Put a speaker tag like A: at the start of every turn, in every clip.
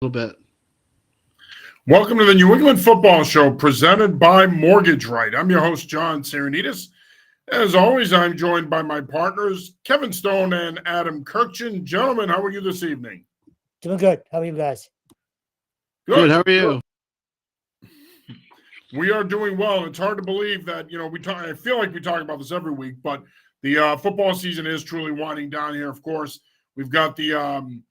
A: little bit.
B: Welcome to the New England Football Show presented by Mortgage Right. I'm your host, John Serenitas. As always, I'm joined by my partners, Kevin Stone and Adam Kirkchin. Gentlemen, how are you this evening?
C: Doing good. How are you guys?
A: Good. How are you?
B: We are doing well. It's hard to believe that, I feel like we talk about this every week, but the football season is truly winding down here. Of course, we've got the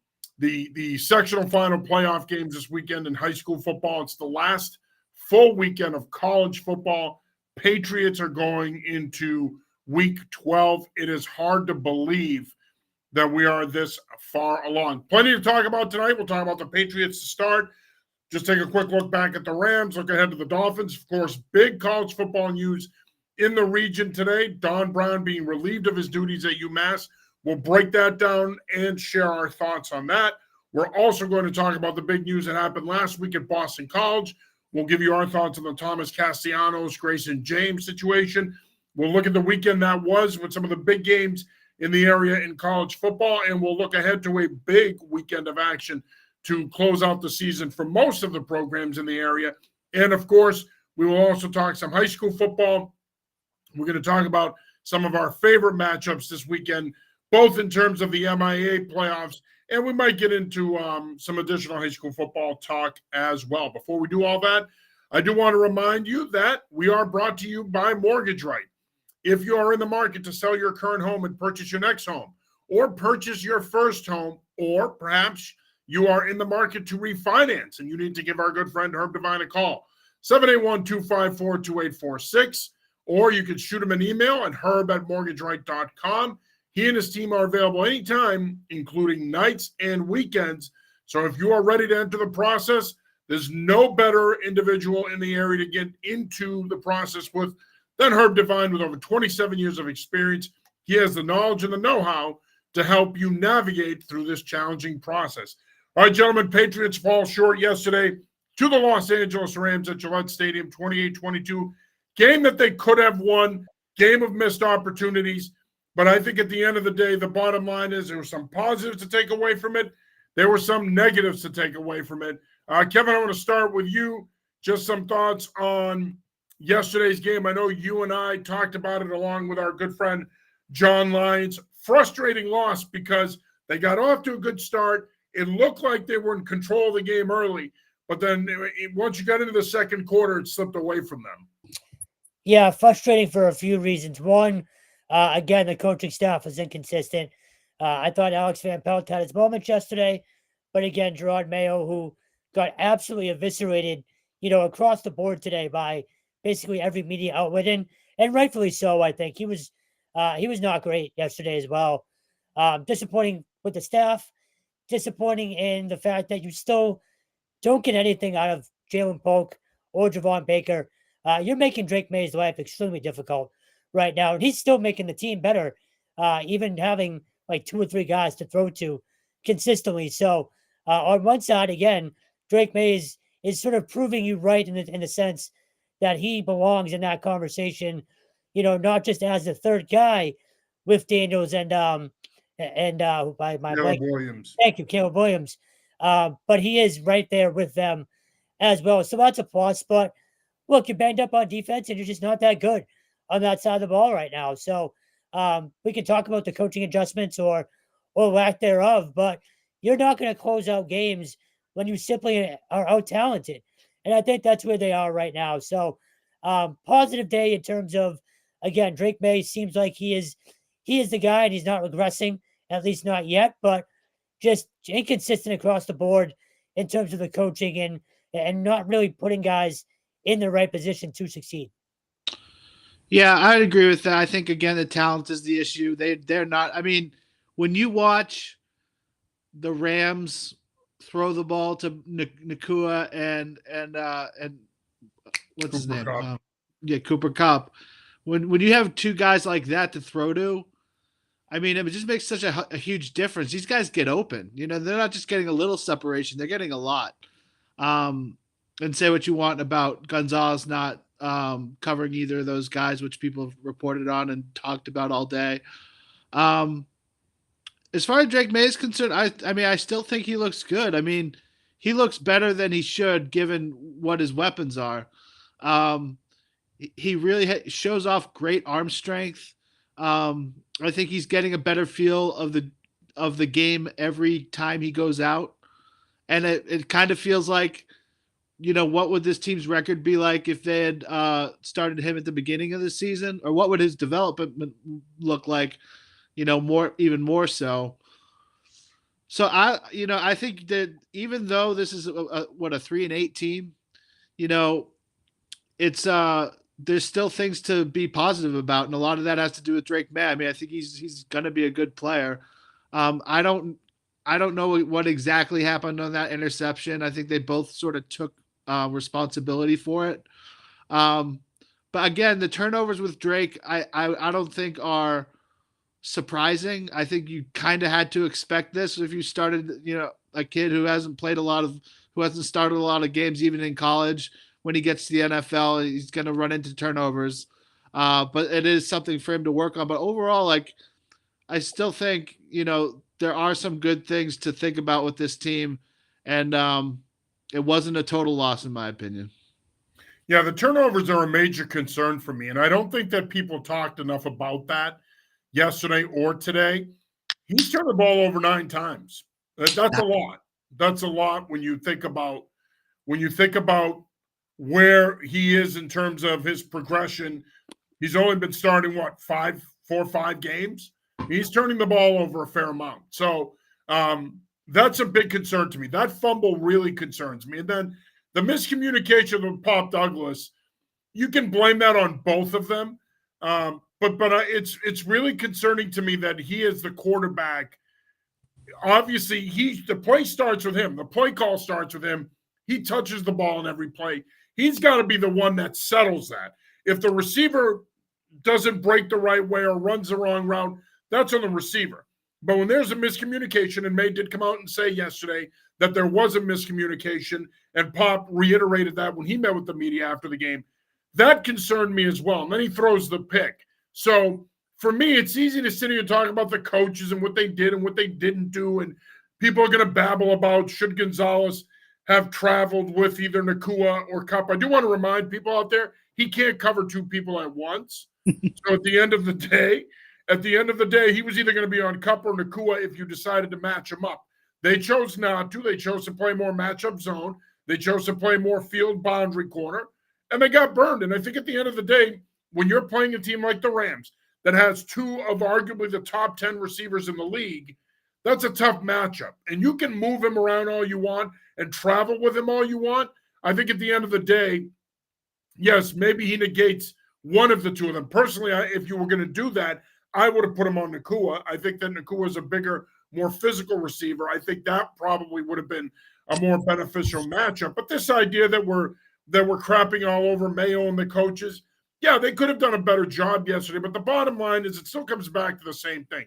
B: sectional final playoff games this weekend in high school football. It's the last full weekend of college football. Patriots are going into week 12. It is hard to believe that we are this far along. Plenty to talk about tonight. We'll talk about the Patriots to start. Just take a quick look back at the Rams, look ahead to the Dolphins. Of course, big college football news in the region today. Don Brown being relieved of his duties at UMass. We'll break that down and share our thoughts on that. We're also going to talk about the big news that happened last week at Boston College. We'll give you our thoughts on the Thomas Castellanos, Grayson James situation. We'll look at the weekend that was with some of the big games in the area in college football, and we'll look ahead to a big weekend of action to close out the season for most of the programs in the area. And, of course, we will also talk some high school football. We're going to talk about some of our favorite matchups this weekend, both in terms of the MIA playoffs, and we might get into some additional high school football talk as well. Before we do all that, I do want to remind you that we are brought to you by Mortgage Right. If you are in the market to sell your current home and purchase your next home, or purchase your first home, or perhaps you are in the market to refinance and you need to give our good friend Herb Devine a call, 781-254-2846, or you can shoot him an email at herb@mortgageright.com. He and his team are available anytime, including nights and weekends. So if you are ready to enter the process, there's no better individual in the area to get into the process with than Herb Devine with over 27 years of experience. He has the knowledge and the know-how to help you navigate through this challenging process. All right, gentlemen, Patriots fall short yesterday to the Los Angeles Rams at Gillette Stadium, 28-22. Game that they could have won, game of missed opportunities. But I think at the end of the day, the bottom line is there were some positives to take away from it. There were some negatives to take away from it. Kevin, I want to start with you. Just some thoughts on yesterday's game. I know you and I talked about it along with our good friend John Lyons. Frustrating loss because they got off to a good start. It looked like they were in control of the game early, but then once you got into the second quarter, it slipped away from them.
C: Yeah, frustrating for a few reasons. One, again, the coaching staff was inconsistent. I thought Alex Van Pelt had his moments yesterday, but again, Gerard Mayo, who got absolutely eviscerated, across the board today by basically every media outlet, and rightfully so. I think he was not great yesterday as well. Disappointing with the staff. Disappointing in the fact that you still don't get anything out of Jalen Polk or Javon Baker. You're making Drake May's life extremely difficult right now, and he's still making the team better, even having like 2 or 3 guys to throw to consistently. So on one side, again, Drake May is sort of proving you right in the sense that he belongs in that conversation, not just as the third guy with Daniels and by my
B: Caleb Williams.
C: Thank you, Caleb Williams. But he is right there with them as well. So that's a plus. But look, you're banged up on defense and you're just not that good on that side of the ball right now. So we can talk about the coaching adjustments or lack thereof, but you're not going to close out games when you simply are out talented. And I think that's where they are right now. So positive day in terms of, again, Drake May seems like he is the guy and he's not regressing, at least not yet, but just inconsistent across the board in terms of the coaching and not really putting guys in the right position to succeed.
A: Yeah, I'd agree with that. I think, again, the talent is the issue. They're not – I mean, when you watch the Rams throw the ball to Nakua and what's his name? Cooper Kupp. When you have 2 guys like that to throw to, I mean, it just makes such a huge difference. These guys get open. They're not just getting a little separation. They're getting a lot. And say what you want about Gonzalez not covering either of those guys, which people have reported on and talked about all day. As far as Drake May is concerned, I mean, I still think he looks good. I mean, he looks better than he should given what his weapons are. Um, he really shows off great arm strength. I think he's getting a better feel of the game every time he goes out, and it kind of feels like, what would this team's record be like if they had started him at the beginning of the season, or what would his development look like, even more so. So I think that even though this is a 3-8 team, you know, it's there's still things to be positive about, and a lot of that has to do with Drake May. I mean, I think he's going to be a good player. I don't know what exactly happened on that interception. I think they both sort of took responsibility for it. But again, the turnovers with Drake, I don't think are surprising. I think you kind of had to expect this if you started, a kid who hasn't started a lot of games, even in college. When he gets to the NFL, he's going to run into turnovers. But it is something for him to work on. But overall, like, I still think, there are some good things to think about with this team. And it wasn't a total loss, in my opinion.
B: Yeah, the turnovers are a major concern for me. And I don't think that people talked enough about that yesterday or today. He's turned the ball over 9 times. That's a lot. That's a lot when you think about where he is in terms of his progression. He's only been starting 4 or 5 games. He's turning the ball over a fair amount. So that's a big concern to me. That fumble really concerns me. And then the miscommunication with Pop Douglas, you can blame that on both of them. But it's really concerning to me that he is the quarterback. Obviously, the play starts with him. The play call starts with him. He touches the ball in every play. He's got to be the one that settles that. If the receiver doesn't break the right way or runs the wrong route, that's on the receiver. But when there's a miscommunication, and May did come out and say yesterday that there was a miscommunication, and Pop reiterated that when he met with the media after the game, that concerned me as well. And then he throws the pick. So for me, it's easy to sit here and talk about the coaches and what they did and what they didn't do. And people are going to babble about should Gonzalez have traveled with either Nakua or Kupp. I do want to remind people out there, he can't cover 2 people at once. So at the end of the day, he was either going to be on Kupp or Nakua if you decided to match him up. They chose not to. They chose to play more matchup zone. They chose to play more field boundary corner, and they got burned. And I think at the end of the day, when you're playing a team like the Rams that has 2 of arguably the top 10 receivers in the league, that's a tough matchup. And you can move him around all you want and travel with him all you want. I think at the end of the day, yes, maybe he negates one of the 2 of them. Personally, if you were going to do that, I would have put him on Nakua. I think that Nakua is a bigger, more physical receiver. I think that probably would have been a more beneficial matchup. But this idea that we're crapping all over Mayo and the coaches, yeah, they could have done a better job yesterday. But the bottom line is it still comes back to the same thing.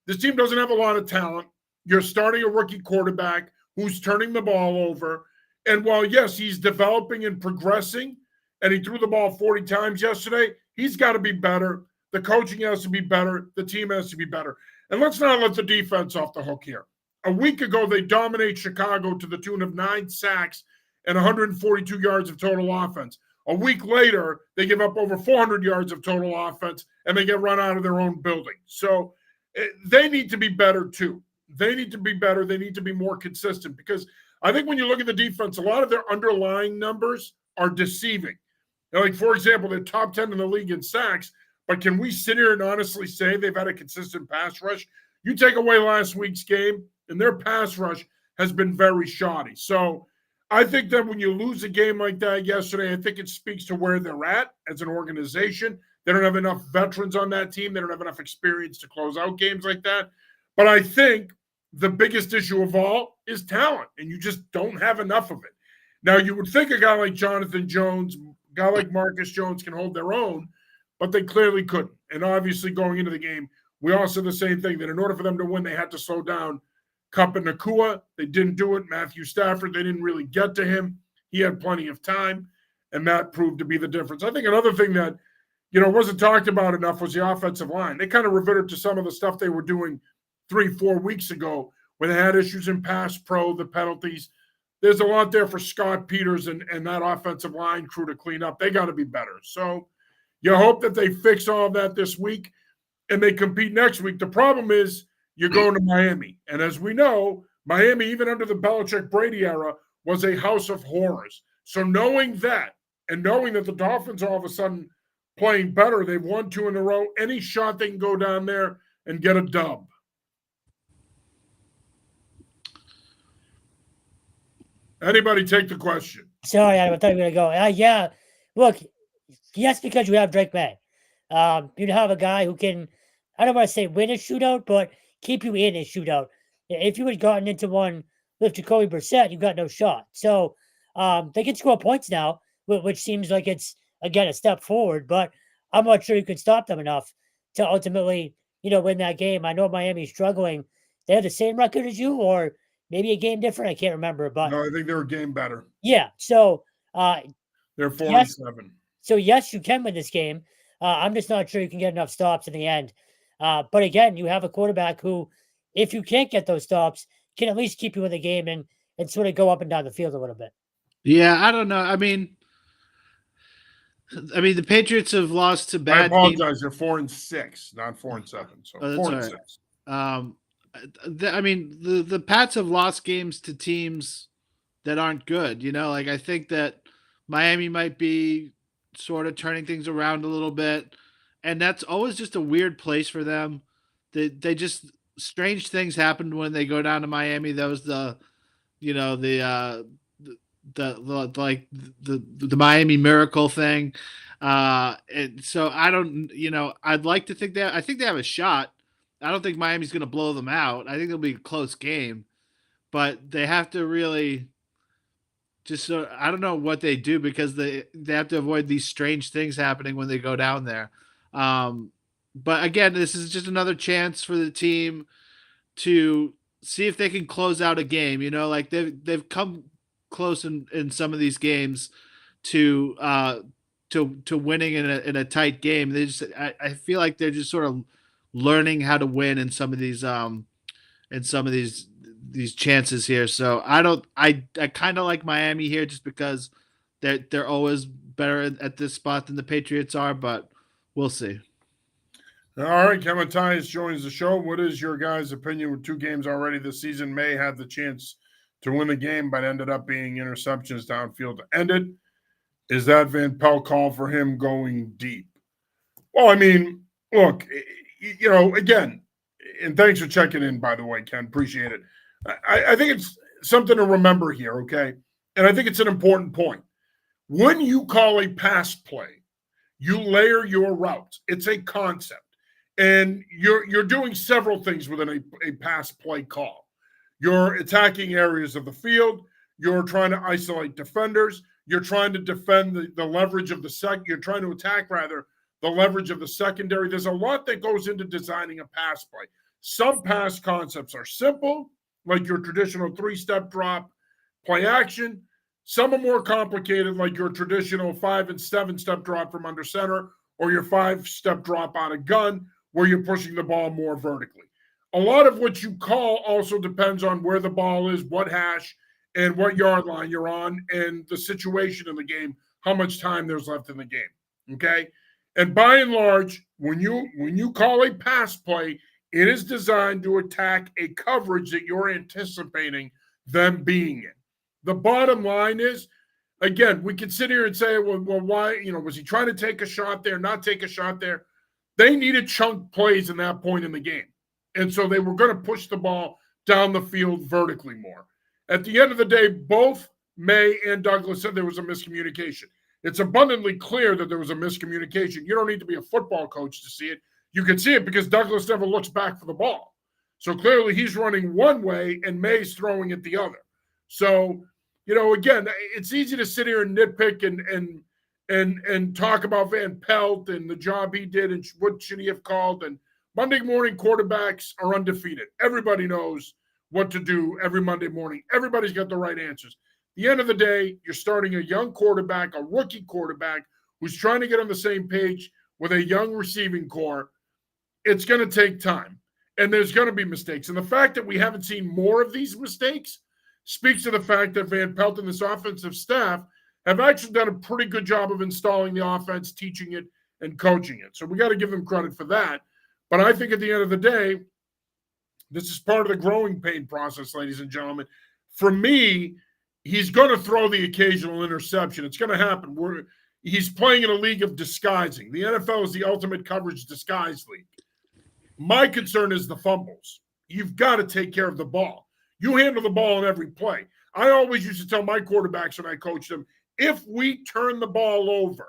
B: This team doesn't have a lot of talent. You're starting a rookie quarterback who's turning the ball over. And while, yes, he's developing and progressing, and he threw the ball 40 times yesterday, he's got to be better. The coaching has to be better. The team has to be better. And let's not let the defense off the hook here. A week ago, they dominate Chicago to the tune of 9 sacks and 142 yards of total offense. A week later, they give up over 400 yards of total offense, and they get run out of their own building. So they need to be better too. They need to be better. They need to be more consistent, because I think when you look at the defense, a lot of their underlying numbers are deceiving. Like, for example, they're top 10 in the league in sacks, but can we sit here and honestly say they've had a consistent pass rush? You take away last week's game, and their pass rush has been very shoddy. So I think that when you lose a game like that yesterday, I think it speaks to where they're at as an organization. They don't have enough veterans on that team. They don't have enough experience to close out games like that. But I think the biggest issue of all is talent, and you just don't have enough of it. Now, you would think a guy like Jonathan Jones, a guy like Marcus Jones can hold their own, but they clearly couldn't. And obviously going into the game, we all said the same thing, that in order for them to win, they had to slow down Kupp and Nakua. They didn't do it. Matthew Stafford, they didn't really get to him. He had plenty of time, and that proved to be the difference. I think another thing that, wasn't talked about enough was the offensive line. They kind of reverted to some of the stuff they were doing 3-4 weeks ago when they had issues in pass pro, the penalties. there's a lot there for Scott Peters and that offensive line crew to clean up. They got to be better. So you hope that they fix all of that this week and they compete next week. The problem is you're going to Miami. And as we know, Miami, even under the Belichick-Brady era, was a house of horrors. So knowing that and knowing that the Dolphins are all of a sudden playing better, they've won 2 in a row, any shot they can go down there and get a dub. Anybody take the question?
C: Sorry, I thought you were going to go. Yeah, look, yes, because you have Drake May. You have a guy who can, I don't want to say win a shootout, but keep you in a shootout. If you had gotten into one with Jacoby Brissett, you got no shot. So they can score points now, which seems like it's, again, a step forward, but I'm not sure you could stop them enough to ultimately, win that game. I know Miami's struggling. They have the same record as you, or maybe a game different. I can't remember, but
B: no, I think they're a game better.
C: Yeah. So
B: they're 4-7.
C: So yes, you can win this game. I'm just not sure you can get enough stops in the end. But again, you have a quarterback who, if you can't get those stops, can at least keep you in the game and sort of go up and down the field a little bit.
A: Yeah, I don't know. I mean, the Patriots have lost to bad
B: I apologize. They're 4-6, not 4-7. So 4-6.
A: The Pats have lost games to teams that aren't good. I think that Miami might be sort of turning things around a little bit, and that's always just a weird place for them. They just strange things happen when they go down to Miami. That was the Miami Miracle thing. And so I don't, I'd like to think I think they have a shot. I don't think Miami's going to blow them out. I think it'll be a close game, but they have to really I don't know what they do because they have to avoid these strange things happening when they go down there. But again, this is just another chance for the team to see if they can close out a game. Like they've come close in some of these games to winning in a tight game. I feel like they're just sort of learning how to win in some of these these chances here. So I kind of like Miami here just because they're always better at this spot than the Patriots are, but we'll see.
B: All right, Kevin Tyus joins the show. What is your guys' opinion with 2 games already this season? May had the chance to win the game, but ended up being interceptions downfield to end it. Is that Van Pelt call for him going deep? Well, look, again, and thanks for checking in, by the way, Ken. Appreciate it. I think it's something to remember here, okay? And I think it's an important point. When you call a pass play, you layer your routes. It's a concept. And you're doing several things within a pass play call. You're attacking areas of the field. You're trying to isolate defenders. You're trying to defend the leverage of the second. You're trying to attack, rather, the leverage of the secondary. There's a lot that goes into designing a pass play. Some pass concepts are simple, like your traditional 3-step drop, play action. Some are more complicated, like your traditional 5- and 7-step drop from under center, or your 5-step drop out of gun, where you're pushing the ball more vertically. A lot of what you call also depends on where the ball is, what hash, and what yard line you're on, and the situation in the game, how much time there's left in the game, okay? And by and large, when you call a pass play, it is designed to attack a coverage that you're anticipating them being in. The bottom line is, again, we can sit here and say, well, why, was he trying to take a shot there, not take a shot there? They needed chunk plays in that point in the game. And so they were going to push the ball down the field vertically more. At the end of the day, both May and Douglas said there was a miscommunication. It's abundantly clear that there was a miscommunication. You don't need to be a football coach to see it. You can see it because Douglas never looks back for the ball. So clearly he's running one way and May's throwing it the other. So, again, it's easy to sit here and nitpick and talk about Van Pelt and the job he did and what should he have called. And Monday morning quarterbacks are undefeated. Everybody knows what to do every Monday morning. Everybody's got the right answers. At the end of the day, you're starting a young quarterback, a rookie quarterback, who's trying to get on the same page with a young receiving core. It's going to take time, and there's going to be mistakes. And the fact that we haven't seen more of these mistakes speaks to the fact that Van Pelt and this offensive staff have actually done a pretty good job of installing the offense, teaching it, and coaching it. So we got to give them credit for that. But I think at the end of the day, this is part of the growing pain process, ladies and gentlemen. For me, he's going to throw the occasional interception. It's going to happen. He's playing in a league of disguising. The NFL is the ultimate coverage disguise league. My concern is the fumbles. You've got to take care of the ball. You handle the ball in every play. I always used to tell my quarterbacks when I coached them, if we turn the ball over,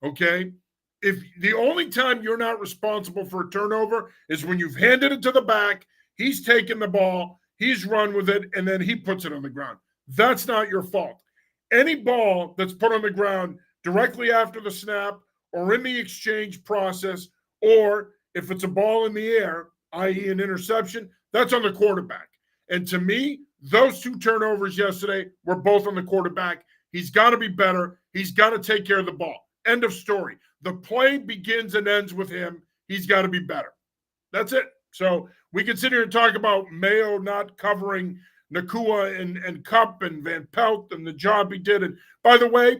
B: okay, if the only time you're not responsible for a turnover is when you've handed it to the back, he's taken the ball, he's run with it, and then he puts it on the ground. That's not your fault. Any ball that's put on the ground directly after the snap or in the exchange process, or if it's a ball in the air, i.e. an interception, that's on the quarterback. And to me, those two turnovers yesterday were both on the quarterback. He's got to be better. He's got to take care of the ball. End of story. The play begins and ends with him. He's got to be better. That's it. So we can sit here and talk about Mayo not covering Nakua and Cup and Van Pelt and the job he did. And by the way,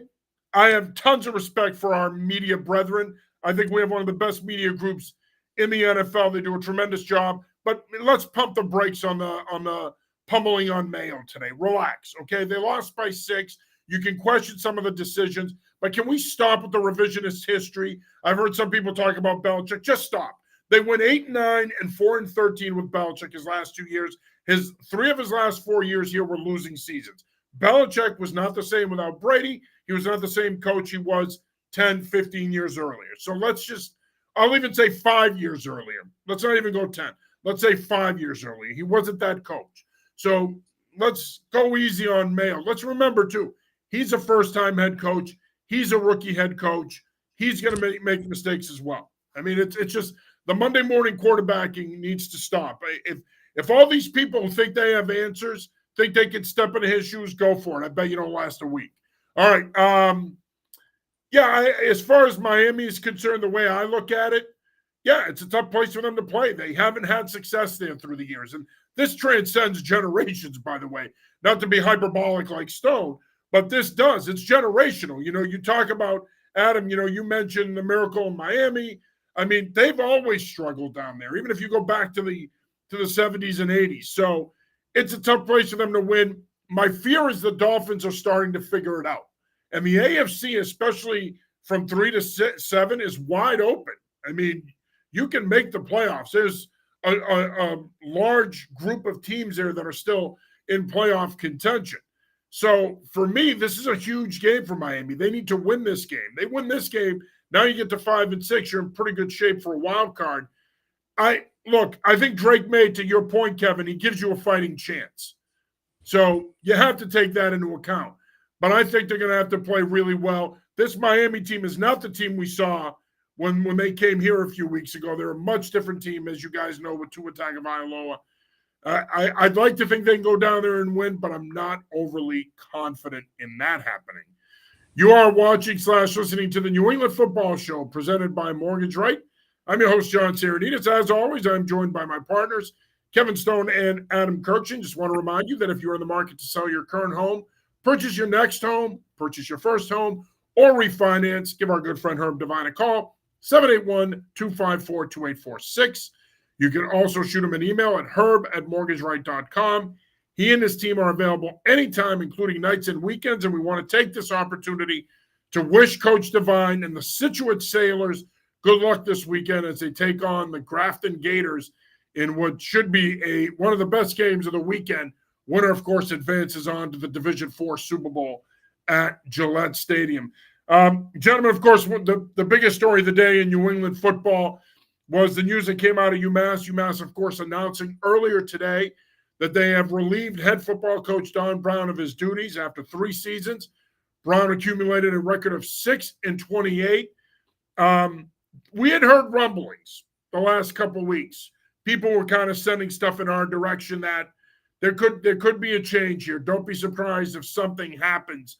B: I have tons of respect for our media brethren. I think we have one of the best media groups in the NFL. They do a tremendous job. But let's pump the brakes on the pummeling on Mayo today. Relax, okay? They lost by 6. You can question some of the decisions, but can we stop with the revisionist history? I've heard some people talk about Belichick. Just stop. They went 8-9 and 4-13 with Belichick his last 2 years. 3 of his last 4 years here were losing seasons. Belichick was not the same without Brady. He was not the same coach he was 10, 15 years earlier. So I'll even say 5 years earlier. Let's not even go 10. Let's say 5 years earlier. He wasn't that coach. So let's go easy on Mayo. Let's remember, too, he's a first-time head coach. He's a rookie head coach. He's going to make mistakes as well. I mean, it's just the Monday morning quarterbacking needs to stop. If all these people who think they have answers, think they can step into his shoes, go for it. I bet you don't last a week. All right. As far as Miami is concerned, the way I look at it, yeah, it's a tough place for them to play. They haven't had success there through the years. And this transcends generations, by the way. Not to be hyperbolic like Stone, but this does. It's generational. You talk about, Adam, you mentioned the Miracle in Miami. I mean, they've always struggled down there, even if you go back to the 70s and 80s. So it's a tough place for them to win. My fear is the Dolphins are starting to figure it out. And the AFC, especially from 3 to 7, is wide open. I mean, you can make the playoffs. There's a large group of teams there that are still in playoff contention. So for me, this is a huge game for Miami. They need to win this game. They win this game, now you get to 5 and 6. You're in pretty good shape for a wild card. I think Drake May, to your point, Kevin, he gives you a fighting chance. So you have to take that into account. But I think they're going to have to play really well. This Miami team is not the team we saw when they came here a few weeks ago. They're a much different team, as you guys know, with Tua Tagovailoa. I'd like to think they can go down there and win, but I'm not overly confident in that happening. You are watching / listening to the New England Football Show presented by Mortgage Right. I'm your host, John Saranitas. As always, I'm joined by my partners, Kevin Stone and Adam Kirchin. Just want to remind you that if you're in the market to sell your current home, purchase your next home, purchase your first home, or refinance, give our good friend Herb Devine a call, 781-254-2846. You can also shoot him an email at herb@mortgageright.com. He and his team are available anytime, including nights and weekends, and we want to take this opportunity to wish Coach Devine and the Scituate Sailors good luck this weekend as they take on the Grafton Gators in what should be one of the best games of the weekend. Winner, of course, advances on to the Division IV Super Bowl at Gillette Stadium. Gentlemen, of course, the biggest story of the day in New England football was the news that came out of UMass. UMass, of course, announcing earlier today that they have relieved head football coach Don Brown of his duties after 3 seasons. Brown accumulated a record of 6-28. We had heard rumblings the last couple of weeks. People were kind of sending stuff in our direction that there could be a change here. Don't be surprised if something happens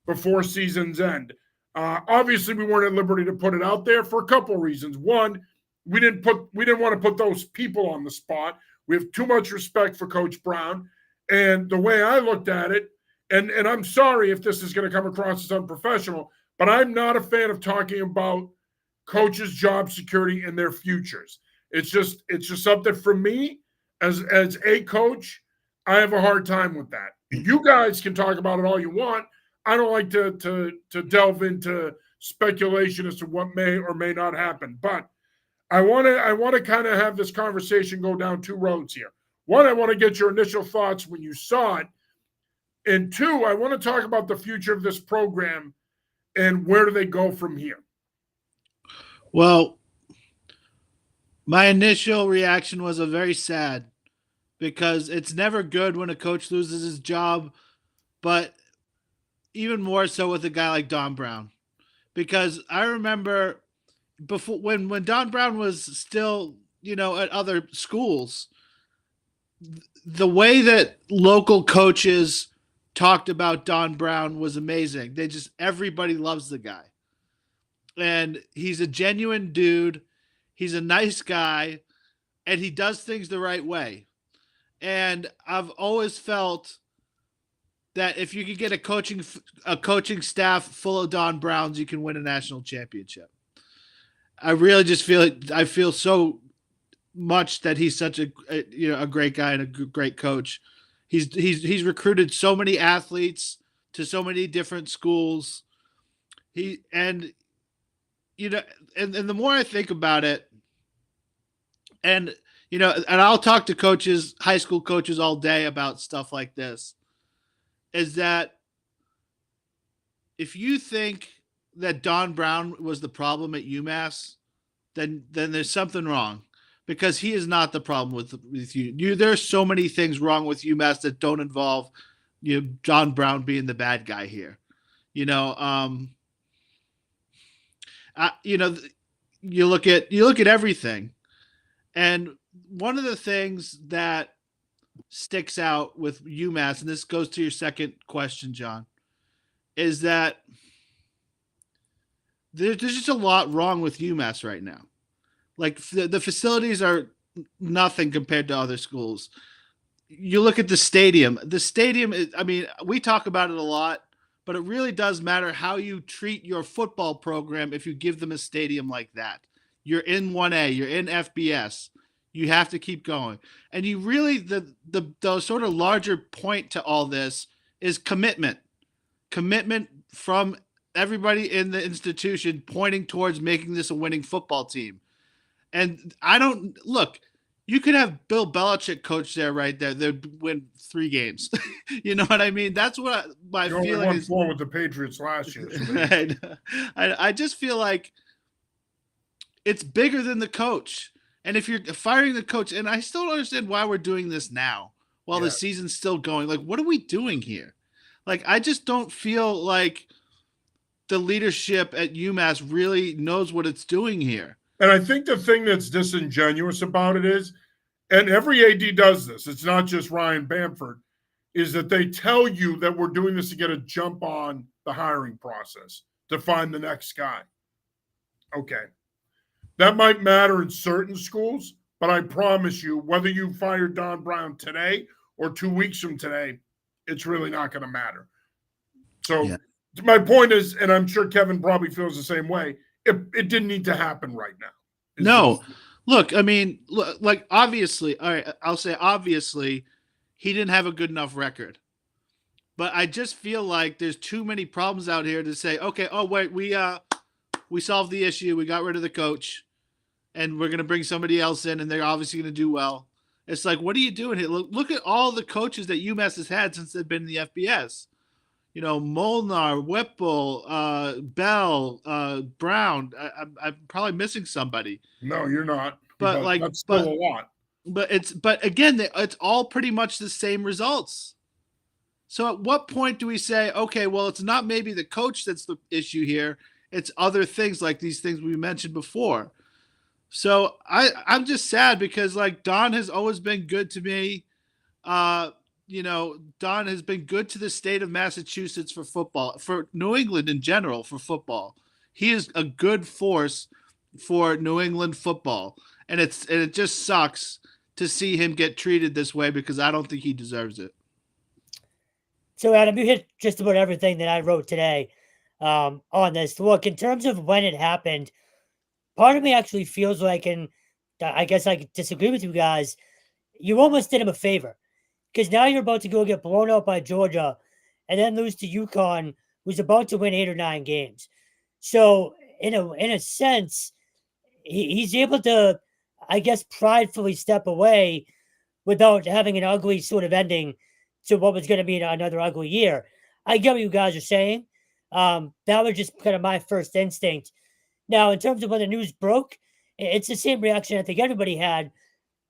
B: before season's end. Obviously, we weren't at liberty to put it out there for a couple of reasons. One, we didn't want to put those people on the spot. We have too much respect for Coach Brown. And the way I looked at it, and I'm sorry if this is going to come across as unprofessional, but I'm not a fan of talking about coaches' job security and their futures. It's just something for me as a coach. I have a hard time with that. You guys can talk about it all you want. I don't like to delve into speculation as to what may or may not happen. But I want to kind of have this conversation go down two roads here. One, I want to get your initial thoughts when you saw it. And two, I want to talk about the future of this program and where do they go from here.
A: Well, my initial reaction was a very sad, because it's never good when a coach loses his job, but even more so with a guy like Don Brown. Because I remember before, when Don Brown was still, at other schools, the way that local coaches talked about Don Brown was amazing. Everybody loves the guy. And he's a genuine dude. He's a nice guy, and he does things the right way. And I've always felt that if you could get a coaching staff full of Don Browns, you can win a national championship. I really just feel so much that he's such a great guy and a great coach. He's recruited so many athletes to so many different schools. And the more I think about it, and I'll talk to coaches, high school coaches all day about stuff like this, is that if you think that Don Brown was the problem at UMass, then there's something wrong, because he is not the problem with you. There's so many things wrong with UMass that don't involve Don Brown being the bad guy here. You look at everything, and one of the things that sticks out with UMass, and this goes to your second question, John, is that there's just a lot wrong with UMass right now. Like the facilities are nothing compared to other schools. You look at the stadium. The stadium is, we talk about it a lot, but it really does matter how you treat your football program if you give them a stadium like that. You're in 1A, you're in FBS. You have to keep going. And you really, the sort of larger point to all this is commitment. Commitment from everybody in the institution pointing towards making this a winning football team. And you could have Bill Belichick coach there right there. They'd win 3 games. You know what I mean? That's what my feeling is.
B: 4 with the Patriots last year.
A: So I just feel like it's bigger than the coach. And if you're firing the coach, and I still don't understand why we're doing this now while the season's still going. Like, what are we doing here? Like, I just don't feel like the leadership at UMass really knows what it's doing here.
B: And I think the thing that's disingenuous about it is, and every AD does this, it's not just Ryan Bamford, is that they tell you that we're doing this to get a jump on the hiring process, to find the next guy. Okay. That might matter in certain schools, but I promise you, whether you fire Don Brown today or 2 weeks from today, it's really not going to matter. So my point is, and I'm sure Kevin probably feels the same way, it didn't need to happen right now.
A: No. Look, obviously, all right, I'll say obviously, he didn't have a good enough record. But I just feel like there's too many problems out here to say, okay, oh, wait, we solved the issue. We got rid of the coach, and we're going to bring somebody else in, and they're obviously going to do well. It's like, what are you doing here? Look at all the coaches that UMass has had since they've been in the FBS. Molnar, Whipple, Bell, Brown. I'm probably missing somebody.
B: No, you're not.
A: But
B: that's still a lot.
A: But again, it's all pretty much the same results. So at what point do we say, okay, well, it's not maybe the coach that's the issue here. It's other things like these things we mentioned before. So I'm just sad because Don has always been good to me. Don has been good to the state of Massachusetts for football, for New England in general for football. He is a good force for New England football. And it just sucks to see him get treated this way because I don't think he deserves it.
C: So, Adam, you hit just about everything that I wrote today on this. Look, in terms of when it happened, part of me actually feels like, and I guess I could disagree with you guys, you almost did him a favor because now you're about to go get blown out by Georgia and then lose to UConn, who's about to win 8 or 9 games. So, in a sense, he's able to, I guess, pridefully step away without having an ugly sort of ending to what was going to be another ugly year. I get what you guys are saying. That was just kind of my first instinct. Now, in terms of when the news broke, it's the same reaction I think everybody had.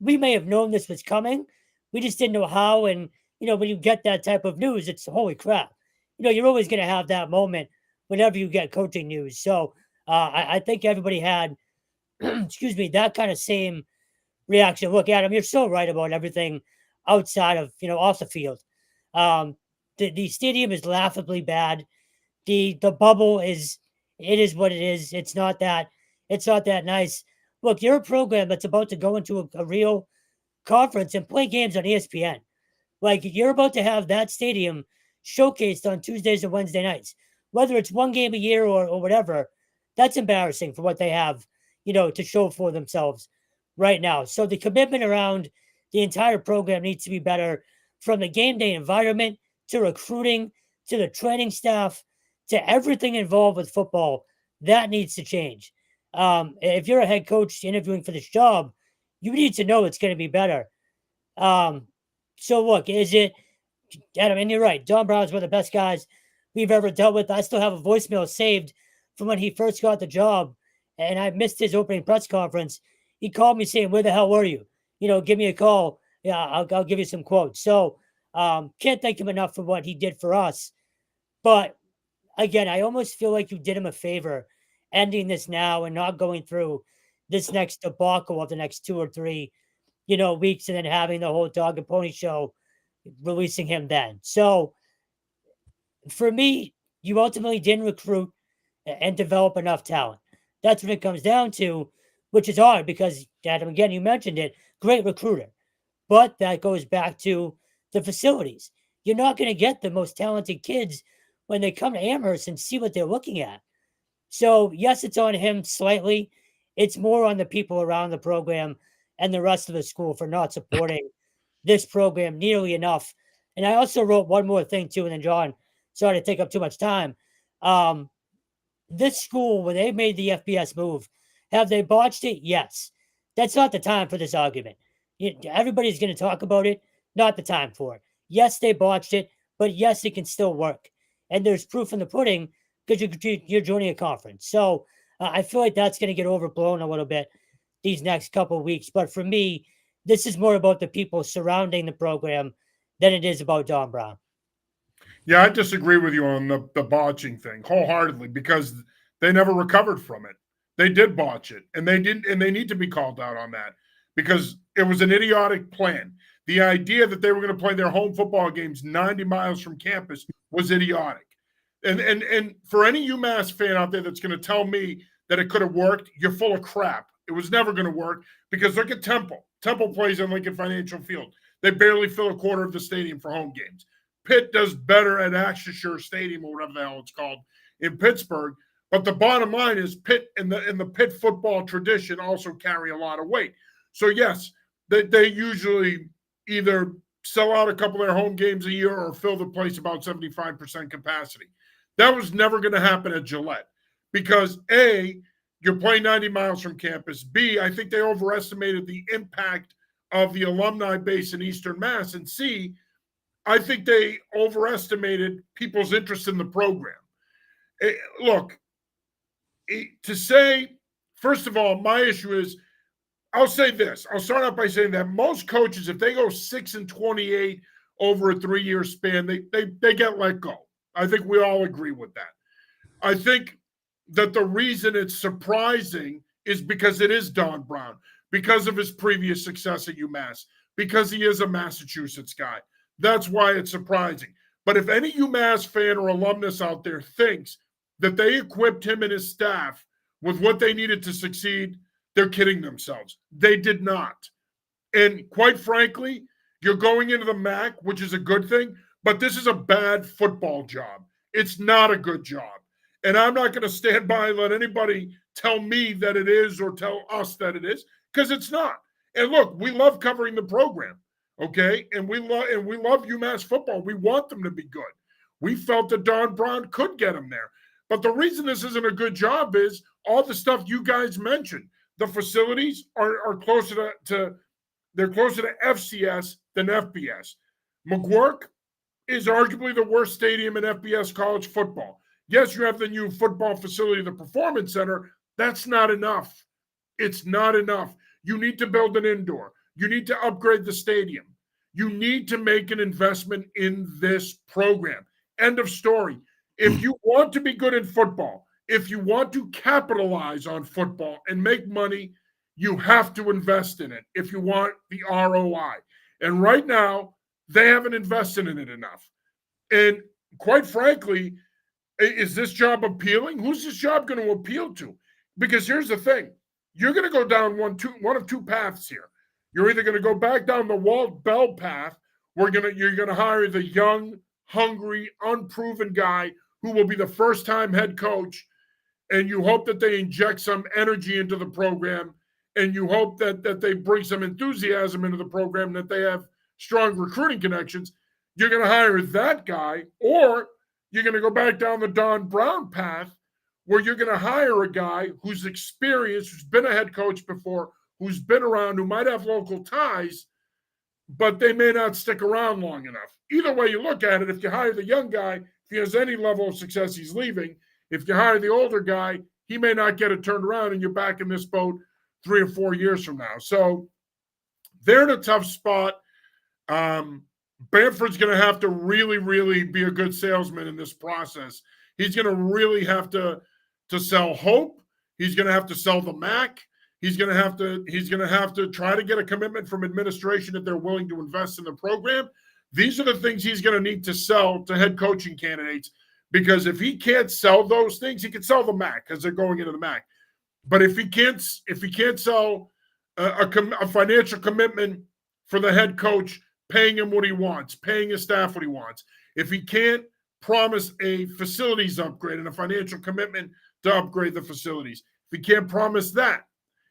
C: We may have known this was coming. We just didn't know how. And, when you get that type of news, it's holy crap. You're always going to have that moment whenever you get coaching news. So I think everybody had, excuse me, that kind of same reaction. Look, Adam, you're so right about everything outside of, off the field. Um, the stadium is laughably bad. The bubble is what it is. It's not that nice. Look, you're a program that's about to go into a real conference and play games on ESPN. Like you're about to have that stadium showcased on Tuesdays and Wednesday nights, whether it's one game a year or whatever. That's embarrassing for what they have, to show for themselves right now. So the commitment around the entire program needs to be better, from the game day environment to recruiting to the training staff to everything involved with football. That needs to change. If you're a head coach interviewing for this job, you need to know it's going to be better. Um, so look, is it Adam? And you're right. Don Brown's one of the best guys we've ever dealt with. I still have a voicemail saved from when he first got the job, and I missed his opening press conference. He called me saying, "Where the hell were you? Give me a call. Yeah, I'll give you some quotes." So can't thank him enough for what he did for us. But again, I almost feel like you did him a favor ending this now and not going through this next debacle of the next 2 or 3, weeks, and then having the whole dog and pony show, releasing him then. So for me, you ultimately didn't recruit and develop enough talent. That's what it comes down to, which is hard because, Adam, again, you mentioned it, great recruiter. But that goes back to the facilities. You're not going to get the most talented kids when they come to Amherst and see what they're looking at. So, yes, it's on him slightly. It's more on the people around the program and the rest of the school for not supporting this program nearly enough. And I also wrote one more thing, too. And then, John, sorry to take up too much time. This school, when they made the FBS move, have they botched it? Yes. That's not the time for this argument. Everybody's going to talk about it. Not the time for it. Yes, they botched it, but yes, it can still work. And there's proof in the pudding because you're joining a conference. So I feel like that's going to get overblown a little bit these next couple of weeks. But for me, this is more about the people surrounding the program than it is about Don Brown.
B: Yeah, I disagree with you on the botching thing wholeheartedly because they never recovered from it. They did botch it, and they didn't, and they need to be called out on that because it was an idiotic plan. The idea that they were going to play their home football games 90 miles from campus was idiotic. And for any UMass fan out there that's going to tell me that it could have worked, you're full of crap. It was never going to work because look at Temple. Temple plays in Lincoln Financial Field. They barely fill a quarter of the stadium for home games. Pitt does better at Acrisure Stadium or whatever the hell it's called in Pittsburgh. But the bottom line is Pitt and the Pitt football tradition also carry a lot of weight. So yes, they usually either sell out a couple of their home games a year or fill the place about 75% capacity. That was never going to happen at Gillette because A, you're playing 90 miles from campus. B, I think they overestimated the impact of the alumni base in Eastern Mass. And C, I think they overestimated people's interest in the program. Look, to say, first of all, my issue is, I'll say this. I'll start out by saying that most coaches, if they go 6-28 over a 3-year span, they get let go. I think we all agree with that. I think that the reason it's surprising is because it is Don Brown, because of his previous success at UMass, because he is a Massachusetts guy. That's why it's surprising. But if any UMass fan or alumnus out there thinks that they equipped him and his staff with what they needed to succeed, they're kidding themselves. They did not. And quite frankly, you're going into the MAC, which is a good thing, but this is a bad football job. It's not a good job. And I'm not going to stand by and let anybody tell me that it is or tell us that it is, because it's not. And look, we love covering the program, okay? And we love UMass football. We want them to be good. We felt that Don Brown could get them there. But the reason this isn't a good job is all the stuff you guys mentioned. The facilities are closer they're closer to FCS than FBS. McGuirk is arguably the worst stadium in FBS college football. Yes, you have the new football facility, the Performance Center. That's not enough. It's not enough. You need to build an indoor. You need to upgrade the stadium. You need to make an investment in this program. End of story. If you want to be good in football, if you want to capitalize on football and make money, you have to invest in it if you want the ROI. And right now, they haven't invested in it enough. And quite frankly, is this job appealing? Who's this job going to appeal to? Because here's the thing. You're going to go down one of two paths here. You're either going to go back down the Walt Bell path, where you're going to hire the young, hungry, unproven guy who will be the first-time head coach, and you hope that they inject some energy into the program, and you hope that they bring some enthusiasm into the program, that they have strong recruiting connections. You're going to hire that guy, or you're going to go back down the Don Brown path, where you're going to hire a guy who's experienced, who's been a head coach before, who's been around, who might have local ties, but they may not stick around long enough. Either way you look at it, if you hire the young guy, if he has any level of success, he's leaving. If you hire the older guy, he may not get it turned around, and you're back in this boat 3 or 4 years from now. So they're in a tough spot. Bamford's going to have to really, really be a good salesman in this process. He's going to really have to sell hope. He's going to have to sell the MAC. He's going to have to try to get a commitment from administration that they're willing to invest in the program. These are the things he's going to need to sell to head coaching candidates, because if he can't sell those things, he can sell the MAC because they're going into the MAC. But if he can't sell a financial commitment for the head coach, paying him what he wants, paying his staff what he wants, if he can't promise a facilities upgrade and a financial commitment to upgrade the facilities, if he can't promise that,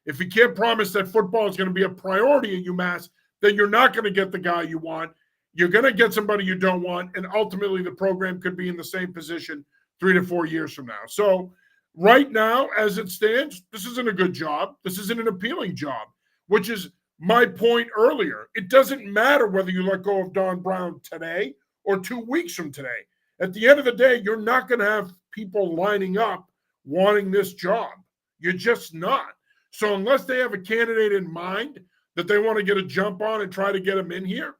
B: if he can't promise that football is going to be a priority at UMass, then you're not going to get the guy you want. You're going to get somebody you don't want, and ultimately the program could be in the same position 3 to 4 years from now. So right now, as it stands, this isn't a good job. This isn't an appealing job, which is my point earlier. It doesn't matter whether you let go of Don Brown today or 2 weeks from today. At the end of the day, you're not going to have people lining up wanting this job. You're just not. So unless they have a candidate in mind that they want to get a jump on and try to get him in here,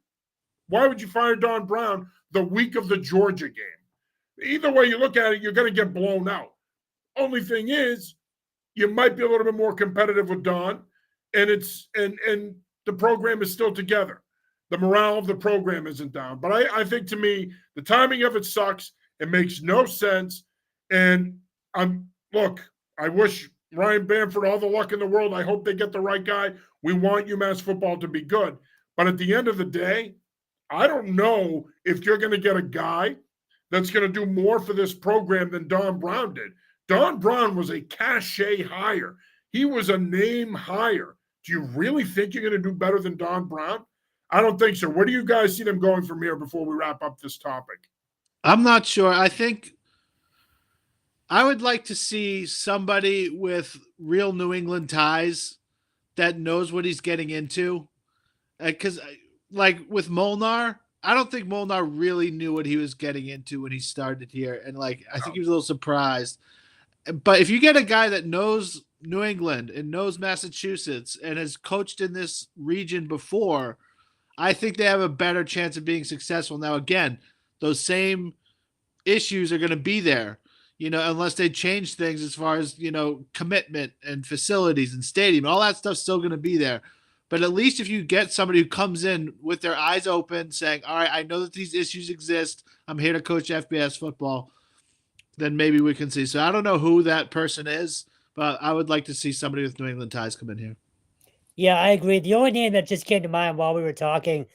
B: why would you fire Don Brown the week of the Georgia game? Either way you look at it, you're going to get blown out. Only thing is, you might be a little bit more competitive with Don, and the program is still together. The morale of the program isn't down. But I think, to me, the timing of it sucks. It makes no sense. And I wish Ryan Bamford all the luck in the world. I hope they get the right guy. We want UMass football to be good. But at the end of the day, I don't know if you're going to get a guy that's going to do more for this program than Don Brown did. Don Brown was a cachet hire. He was a name hire. Do you really think you're going to do better than Don Brown? I don't think so. Where do you guys see them going from here before we wrap up this topic?
A: I'm not sure. I think I would like to see somebody with real New England ties that knows what he's getting into. Because, like with Molnar, I don't think Molnar really knew what he was getting into when he started here. And, I think he was a little surprised. But if you get a guy that knows New England and knows Massachusetts and has coached in this region before, I think they have a better chance of being successful. Now, again, those same issues are going to be there, unless they change things as far as, commitment and facilities and stadium. All that stuff's still going to be there. But at least if you get somebody who comes in with their eyes open saying, all right, I know that these issues exist. I'm here to coach FBS football. Then maybe we can see. So I don't know who that person is, but I would like to see somebody with New England ties come in here.
C: Yeah, I agree. The only name that just came to mind while we were talking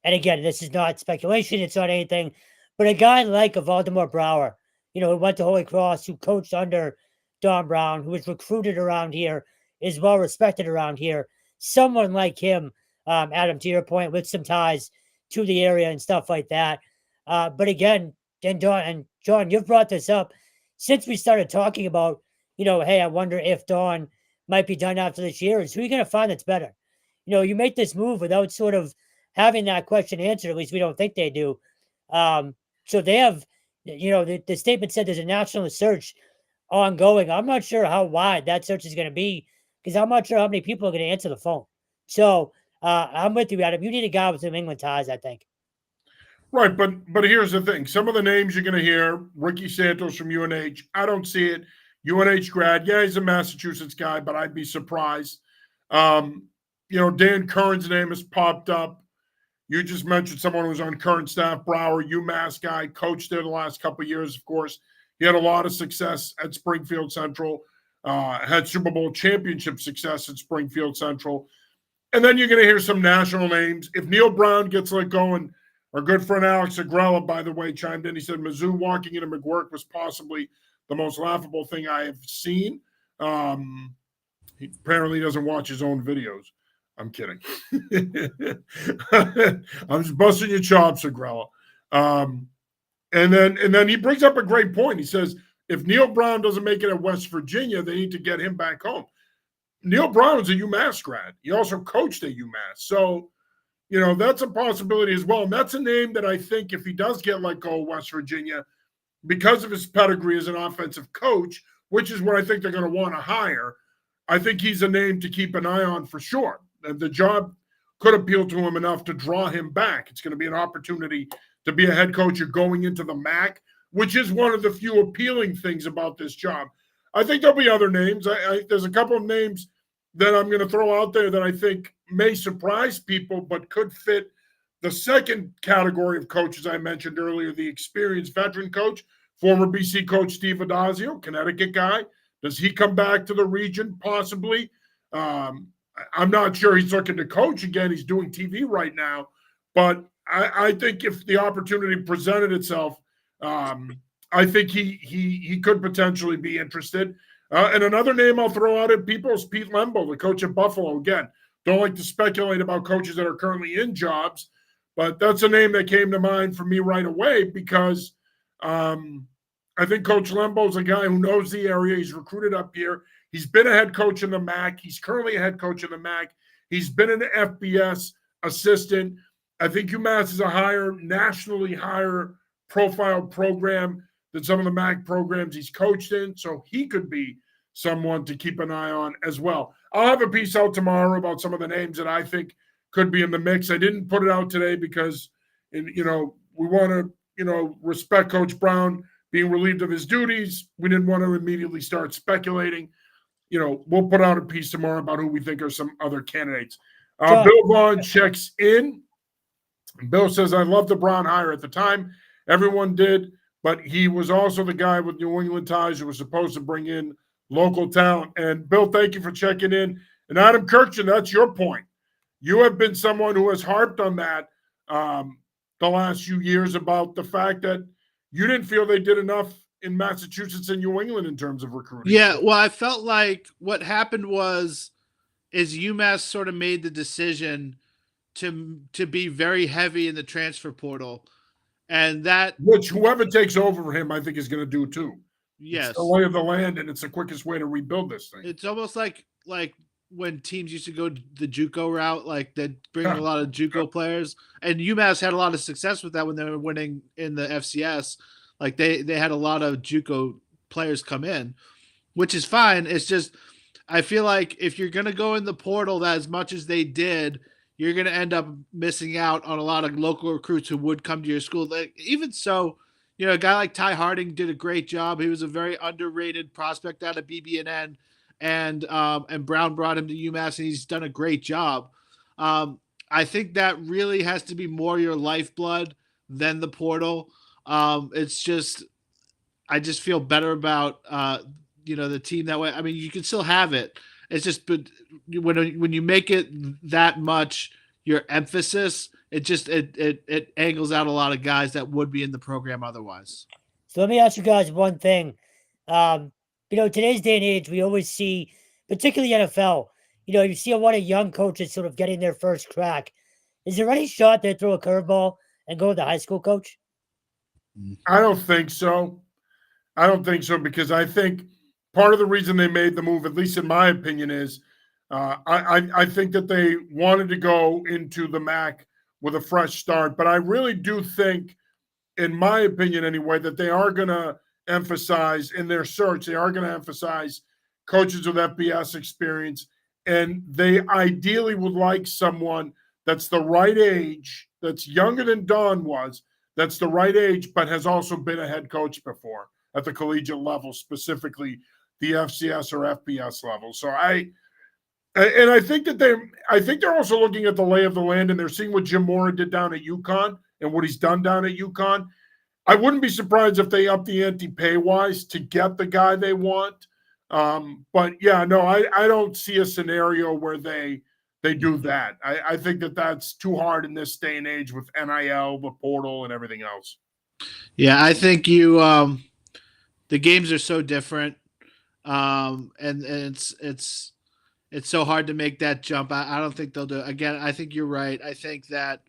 C: and again, this is not speculation, it's not anything, but a guy like a Valdemar Brower, who went to Holy Cross, who coached under Don Brown, who was recruited around here, is well respected around here. Someone like him, Adam, to your point, with some ties to the area and stuff like that. But again, and John, you've brought this up since we started talking about, hey, I wonder if Don might be done after this year. Is who are you going to find that's better? You make this move without sort of having that question answered. At least we don't think they do. So they have, the statement said there's a national search ongoing. I'm not sure how wide that search is going to be because I'm not sure how many people are going to answer the phone. So I'm with you, Adam. You need a guy with some England ties, I think.
B: Right, but here's the thing. Some of the names you're going to hear, Ricky Santos from UNH, I don't see it. UNH grad, yeah, he's a Massachusetts guy, but I'd be surprised. Dan Curran's name has popped up. You just mentioned someone who was on current staff, Brower, UMass guy, coached there the last couple of years, of course. He had a lot of success at Springfield Central, had Super Bowl championship success at Springfield Central. And then you're going to hear some national names. If Neil Brown gets let go, and our good friend Alex Agrella, by the way, chimed in. He said Mizzou walking into McGuirk was possibly the most laughable thing I have seen. He apparently doesn't watch his own videos. I'm kidding. I'm just busting your chops, Agrella. And then he brings up a great point. He says, if Neil Brown doesn't make it at West Virginia, they need to get him back home. Neil Brown is a UMass grad. He also coached at UMass. So, that's a possibility as well. And that's a name that I think if he does get let go of West Virginia, because of his pedigree as an offensive coach, which is what I think they're going to want to hire, I think he's a name to keep an eye on for sure. The job could appeal to him enough to draw him back. It's going to be an opportunity to be a head coach. You're going into the MAC, which is one of the few appealing things about this job. I think there'll be other names. There's a couple of names that I'm going to throw out there that I think may surprise people, but could fit the second category of coaches I mentioned earlier, the experienced veteran coach, former BC coach Steve Adazio, Connecticut guy. Does he come back to the region? Possibly. I'm not sure he's looking to coach again. He's doing TV right now. But I think if the opportunity presented itself, I think he could potentially be interested. And another name I'll throw out at people is Pete Lembo, the coach at Buffalo. Again, don't like to speculate about coaches that are currently in jobs, but that's a name that came to mind for me right away because I think Coach Lembo is a guy who knows the area. He's recruited up here. He's been a head coach in the MAC. He's currently a head coach in the MAC. He's been an FBS assistant. I think UMass is a nationally higher profile program than some of the MAC programs he's coached in. So he could be someone to keep an eye on as well. I'll have a piece out tomorrow about some of the names that I think could be in the mix. I didn't put it out today because, we want to, respect Coach Brown being relieved of his duties. We didn't want to immediately start speculating. We'll put out a piece tomorrow about who we think are some other candidates. Bill Vaughn checks in. Bill says, I love the Brown hire at the time. Everyone did, but he was also the guy with New England ties who was supposed to bring in local talent. And Bill, thank you for checking in. And Adam Kirchner, that's your point. You have been someone who has harped on that the last few years about the fact that you didn't feel they did enough in Massachusetts and New England in terms of recruiting.
A: Yeah, well, I felt like what happened is UMass sort of made the decision to be very heavy in the transfer portal, and
B: which whoever takes over for him, I think, is going to do too.
A: Yes,
B: it's the lay of the land, and it's the quickest way to rebuild this thing.
A: It's almost like when teams used to go the JUCO route, like they'd bring a lot of JUCO players, and UMass had a lot of success with that when they were winning in the FCS. Like they had a lot of JUCO players come in, which is fine. It's just I feel like if you're gonna go in the portal as much as they did, you're gonna end up missing out on a lot of local recruits who would come to your school. Like, even so, a guy like Ty Harding did a great job. He was a very underrated prospect out of BB&N, and Brown brought him to UMass, and he's done a great job. I think that really has to be more your lifeblood than the portal. It's just, I just feel better about, the team that way. I mean, you can still have it. It's just, but when you make it that much, your emphasis, it angles out a lot of guys that would be in the program otherwise.
C: So let me ask you guys one thing. Today's day and age, we always see, particularly NFL, you see a lot of young coaches sort of getting their first crack. Is there any shot they throw a curveball and go with the high school coach?
B: I don't think so. I don't think so because I think part of the reason they made the move, at least in my opinion, is I think that they wanted to go into the MAC with a fresh start. But I really do think, in my opinion anyway, that they are going to emphasize in their search, they are going to emphasize coaches with FBS experience. And they ideally would like someone that's the right age, that's younger than Don was, that's the right age, but has also been a head coach before at the collegiate level, specifically the FCS or FBS level. So I think that I think they're also looking at the lay of the land, and they're seeing what Jim Mora did down at UConn and what he's done down at UConn. I wouldn't be surprised if they up the ante pay wise to get the guy they want. But yeah, no, I don't see a scenario where they do that. I think that that's too hard in this day and age with NIL, the portal, and everything else.
A: Yeah, I think the games are so different, and it's so hard to make that jump. I don't think they'll do it. Again, I think you're right. I think that,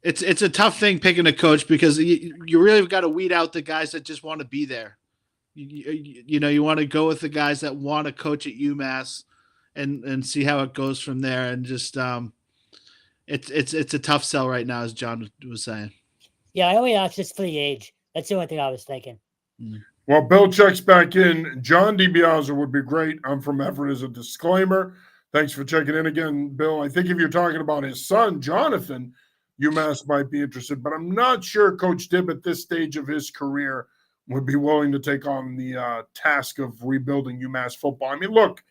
A: it's a tough thing picking a coach because you really got to weed out the guys that just want to be there. You want to go with the guys that want to coach at UMass and see how it goes from there. And just it's a tough sell right now, as John was saying.
C: Yeah, I only asked just for the age. That's the only thing I was thinking.
B: Well, Bill checks back in. John DiBiase would be great. I'm from Everett as a disclaimer. Thanks for checking in again, Bill. I think if you're talking about his son, Jonathan, UMass might be interested, but I'm not sure Coach Dibb at this stage of his career would be willing to take on the task of rebuilding UMass football. I mean, look,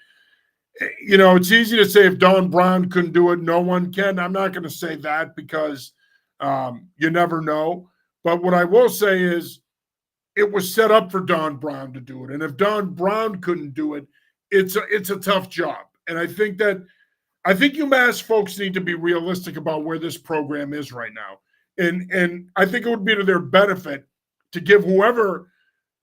B: it's easy to say if Don Brown couldn't do it, no one can. I'm not going to say that because you never know. But what I will say is it was set up for Don Brown to do it. And if Don Brown couldn't do it, it's a tough job. And I think UMass folks need to be realistic about where this program is right now. And I think it would be to their benefit to give whoever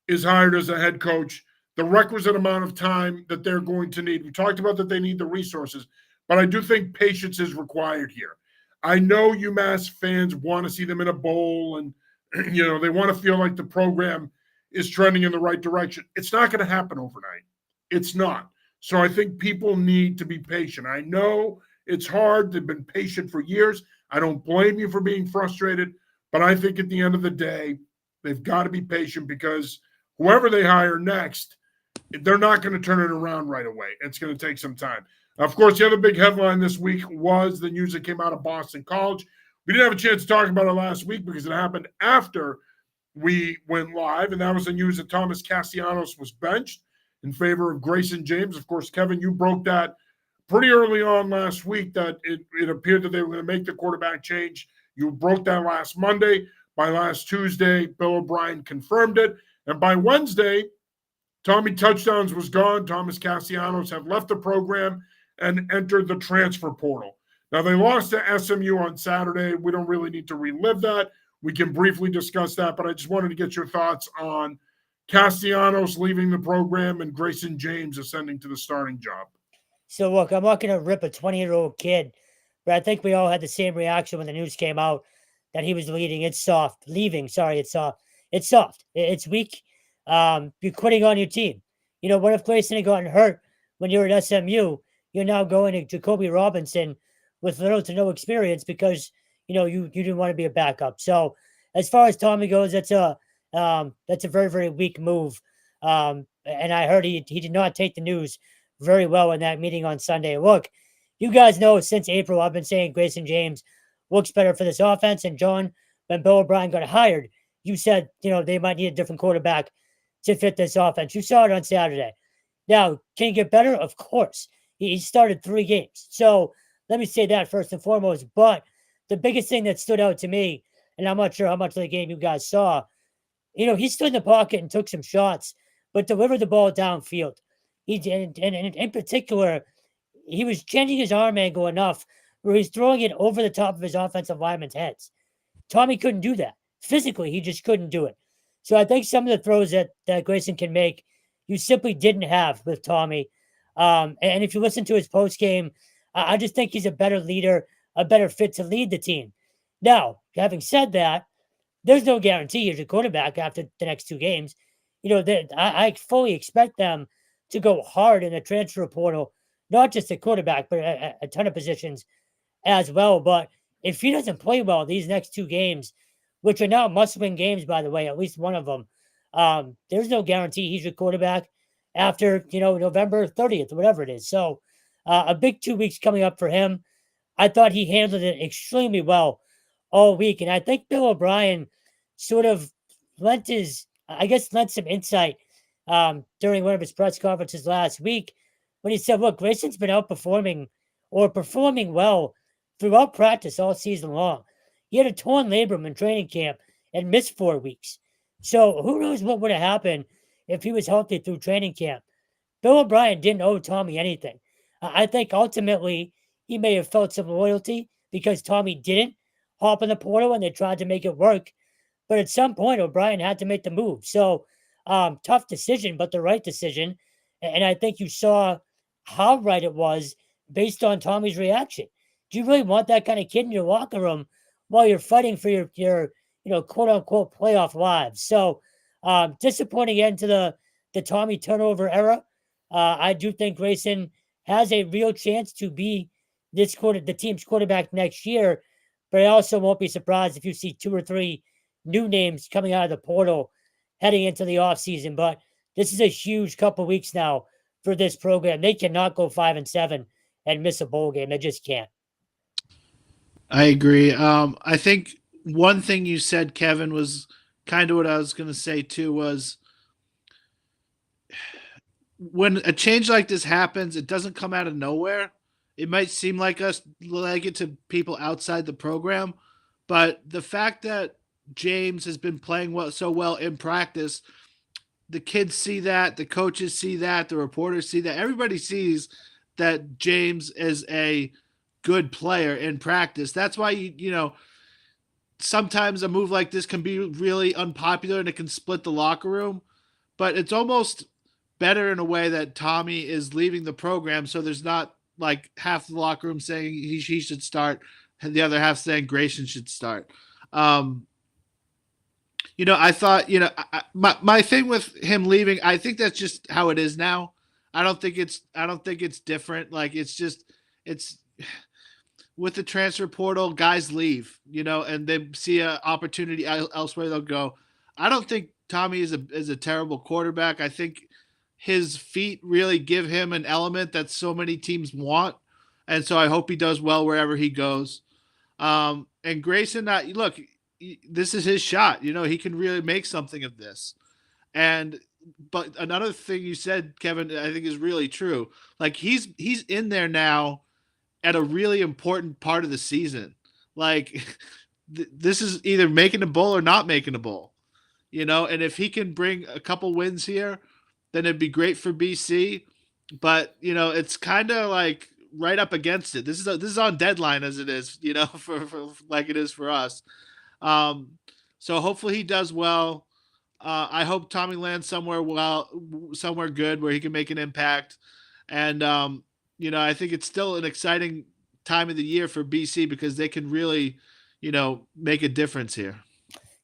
B: is hired as a head coach the requisite amount of time that they're going to need. We talked about that they need the resources, but I do think patience is required here. I know UMass fans want to see them in a bowl and, they want to feel like the program is trending in the right direction. It's not going to happen overnight. It's not. So I think people need to be patient. I know it's hard. They've been patient for years. I don't blame you for being frustrated, but I think at the end of the day, they've got to be patient because whoever they hire next, they're not going to turn it around right away. It's going to take some time. Of course, the other big headline this week was the news that came out of Boston College. We didn't have a chance to talk about it last week because it happened after we went live, and that was the news that Thomas Castellanos was benched in favor of Grayson James. Of course, Kevin, you broke that pretty early on last week that it appeared that they were going to make the quarterback change. You broke that last Monday. By last Tuesday, Bill O'Brien confirmed it. And by Wednesday, Tommy Touchdowns was gone. Thomas Castellanos have left the program and entered the transfer portal. Now, they lost to SMU on Saturday. We don't really need to relive that. We can briefly discuss that, but I just wanted to get your thoughts on Castellanos leaving the program and Grayson James ascending to the starting job.
C: So, look, I'm not going to rip a 20-year-old kid, but I think we all had the same reaction when the news came out that he was leaving. It's soft. It's soft. It's soft. It's weak. You're quitting on your team. What if Grayson had gotten hurt when you were at SMU? You're now going to Jacoby Robinson with little to no experience because, you didn't want to be a backup. So as far as Tommy goes, that's a very, very weak move. And I heard he did not take the news very well in that meeting on Sunday. Look, you guys know since April, I've been saying Grayson James looks better for this offense. And John, when Bill O'Brien got hired, you said, they might need a different quarterback to fit this offense. You saw it on Saturday. Now, can he get better? Of course. He started 3 games. So let me say that first and foremost. But the biggest thing that stood out to me, and I'm not sure how much of the game you guys saw, he stood in the pocket and took some shots, but delivered the ball downfield. And in particular, he was changing his arm angle enough where he's throwing it over the top of his offensive linemen's heads. Tommy couldn't do that. Physically, he just couldn't do it. So I think some of the throws that Grayson can make, you simply didn't have with Tommy. And if you listen to his post game, I just think he's a better leader, a better fit to lead the team. Now, having said that, there's no guarantee he's a quarterback after the next 2 games. I fully expect them to go hard in the transfer portal, not just a quarterback, but a ton of positions as well. But if he doesn't play well these next 2 games, which are now must-win games, by the way, at least one of them, there's no guarantee he's your quarterback after November 30th or whatever it is. So a big 2 weeks coming up for him. I thought he handled it extremely well all week, and I think Bill O'Brien sort of lent some insight during one of his press conferences last week when he said, "Look, Grayson's been outperforming or performing well throughout practice all season long. He had a torn labrum in training camp and missed 4 weeks. So who knows what would have happened if he was healthy through training camp." Bill O'Brien didn't owe Tommy anything. I think ultimately he may have felt some loyalty because Tommy didn't hop in the portal and they tried to make it work. But at some point, O'Brien had to make the move. So tough decision, but the right decision. And I think you saw how right it was based on Tommy's reaction. Do you really want that kind of kid in your locker room while you're fighting for your quote unquote playoff lives? So disappointing end to the Tommy turnover era. I do think Grayson has a real chance to be the team's quarterback next year, but I also won't be surprised if you see 2 or 3 new names coming out of the portal heading into the offseason. But this is a huge couple weeks now for this program. They cannot go 5-7 and miss a bowl game. They just can't.
A: I agree. I think one thing you said, Kevin, was kind of what I was going to say too, was when a change like this happens, it doesn't come out of nowhere. It might seem like it to people outside the program, but the fact that James has been playing so well in practice, the kids see that, the coaches see that, the reporters see that, everybody sees that James is a good player in practice. That's why sometimes a move like this can be really unpopular and it can split the locker room, but it's almost better in a way that Tommy is leaving the program, so there's not like half the locker room saying he should start and the other half saying Grayson should start. I thought, my thing with him leaving, I think that's just how it is now. I don't think it's different. Like it's with the transfer portal, guys leave, and they see an opportunity elsewhere, they'll go. I don't think Tommy is a terrible quarterback. I think his feet really give him an element that so many teams want, and so I hope he does well wherever he goes. And Grayson, look, this is his shot. He can really make something of this. But another thing you said, Kevin, I think is really true. Like he's in there now at a really important part of the season. Like this is either making a bowl or not making a bowl, and if he can bring a couple wins here, then it'd be great for BC. But, it's kind of like right up against it. This is on deadline as it is, for like it is for us. So hopefully he does well. I hope Tommy lands somewhere good where he can make an impact. And, I think it's still an exciting time of the year for BC because they can really, make a difference here.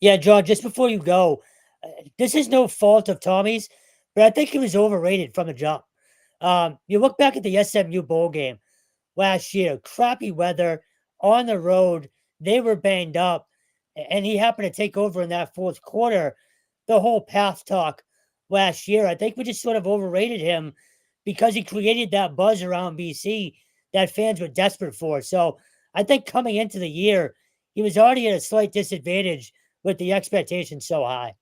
C: Yeah, John, just before you go, this is no fault of Tommy's, but I think he was overrated from the jump. You look back at the SMU bowl game last year, crappy weather on the road. They were banged up, and he happened to take over in that fourth quarter. The whole path talk last year, I think we just sort of overrated him because he created that buzz around BC that fans were desperate for. So I think coming into the year, he was already at a slight disadvantage with the expectations so high.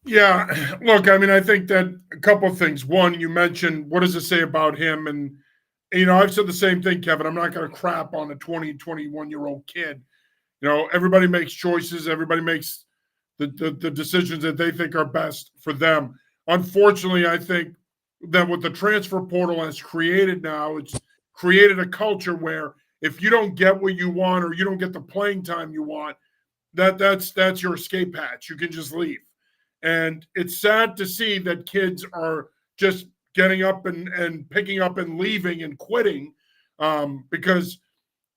B: Yeah, look, I mean, I think that a couple of things. One, you mentioned, what does it say about him? And, I've said the same thing, Kevin. I'm not going to crap on a 20, 21-year-old kid. Everybody makes choices. Everybody makes the decisions that they think are best for them. Unfortunately, I think that what the transfer portal has created now, it's created a culture where if you don't get what you want or you don't get the playing time you want, that's your escape hatch. You can just leave. And it's sad to see that kids are just getting up and picking up and leaving and quitting because,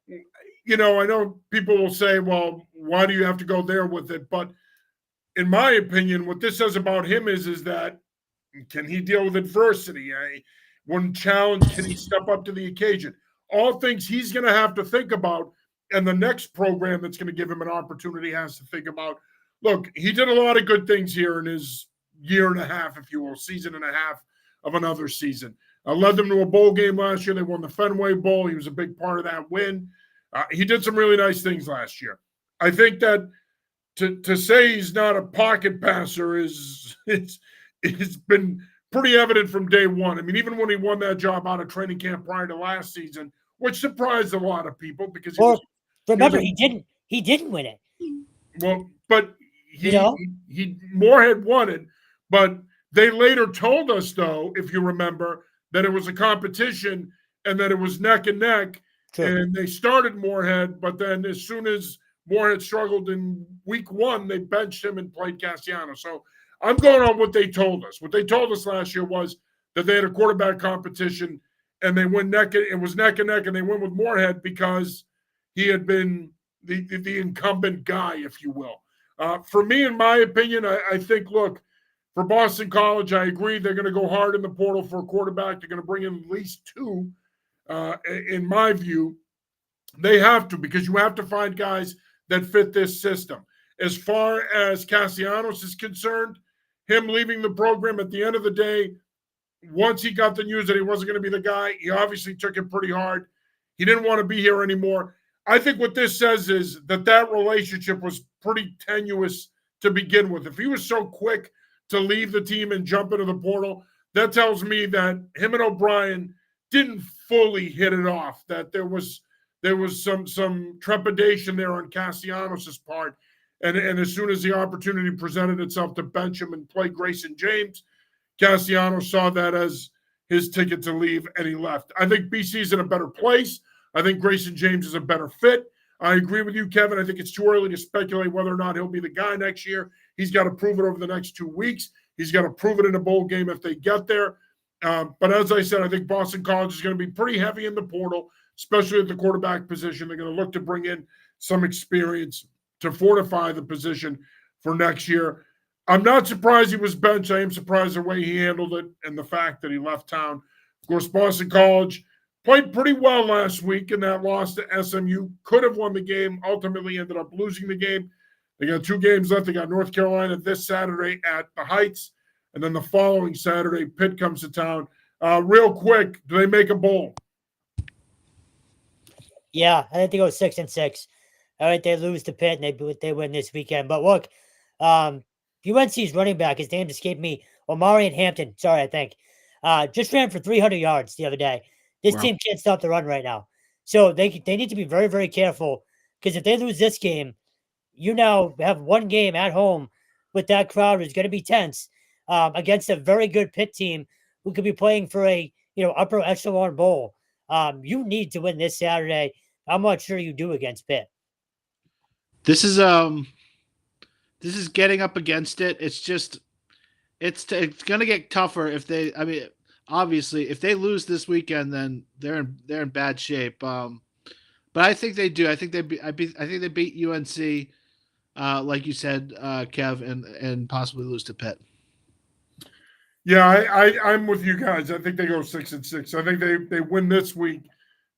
B: I know people will say, well, why do you have to go there with it? But in my opinion, what this says about him is that can he deal with adversity? When challenged, can he step up to the occasion? All things he's going to have to think about, and the next program that's going to give him an opportunity has to think about. Look, he did a lot of good things here in his year and a half, if you will, season and a half of another season. Led them to a bowl game last year. They won the Fenway Bowl. He was a big part of that win. He did some really nice things last year. I think that to say he's not a pocket passer it's been pretty evident from day one. I mean, even when he won that job out of training camp prior to last season, which surprised a lot of people because
C: he didn't win it.
B: Well, but he Moorhead won it, but they later told us, though, if you remember, that it was a competition and that it was neck and neck.
C: True.
B: And they started Moorhead, but then as soon as Moorhead struggled in week one, they benched him and played Castellanos. So I'm going on what they told us. What they told us last year was that they had a quarterback competition and they went it was neck and neck, and they went with Moorhead because he had been the incumbent guy, if you will. For me, in my opinion, I think, look, for Boston College, I agree they're going to go hard in the portal for a quarterback. They're going to bring in at least two. In my view, they have to, because you have to find guys that fit this system. As far as Castellanos is concerned, him leaving the program at the end of the day, once he got the news that he wasn't going to be the guy, he obviously took it pretty hard. He didn't want to be here anymore. I think what this says is that relationship was pretty tenuous to begin with. If he was so quick to leave the team and jump into the portal, that tells me that him and O'Brien didn't fully hit it off, that there was some trepidation there on Castellanos' part. And as soon as the opportunity presented itself to bench him and play Grayson James, Castellanos saw that as his ticket to leave, and he left. I think BC's in a better place. I think Grayson James is a better fit. I agree with you, Kevin. I think it's too early to speculate whether or not he'll be the guy next year. He's got to prove it over the next 2 weeks. He's got to prove it in a bowl game if they get there. But as I said, I think Boston College is going to be pretty heavy in the portal, especially at the quarterback position. They're going to look to bring in some experience to fortify the position for next year. I'm not surprised he was benched. I am surprised the way he handled it and the fact that he left town. Of course, Boston College played pretty well last week in that loss to SMU. Could have won the game, ultimately ended up losing the game. They got 2 games left. They got North Carolina this Saturday at the Heights, and then the following Saturday, Pitt comes to town. Real quick, do they make a bowl?
C: Yeah, I think they go 6-6. All right, they lose to Pitt and they win this weekend. But look, UNC's running back, his name escaped me, Omarion Hampton, sorry, I think, just ran for 300 yards the other day. This team can't stop the run right now. So they need to be very, very careful, because if they lose this game, you now have one game at home with that crowd who's going to be tense against a very good Pitt team who could be playing for a upper echelon bowl. You need to win this Saturday. I'm not sure you do against Pitt.
A: This is getting up against it. It's just it's going to get tougher if they. I mean, obviously, if they lose this weekend, then they're in bad shape. But I think they do. I think they beat UNC, like you said, Kev, and possibly lose to Pitt.
B: Yeah, I'm with you guys. I think they go 6-6. I think they win this week,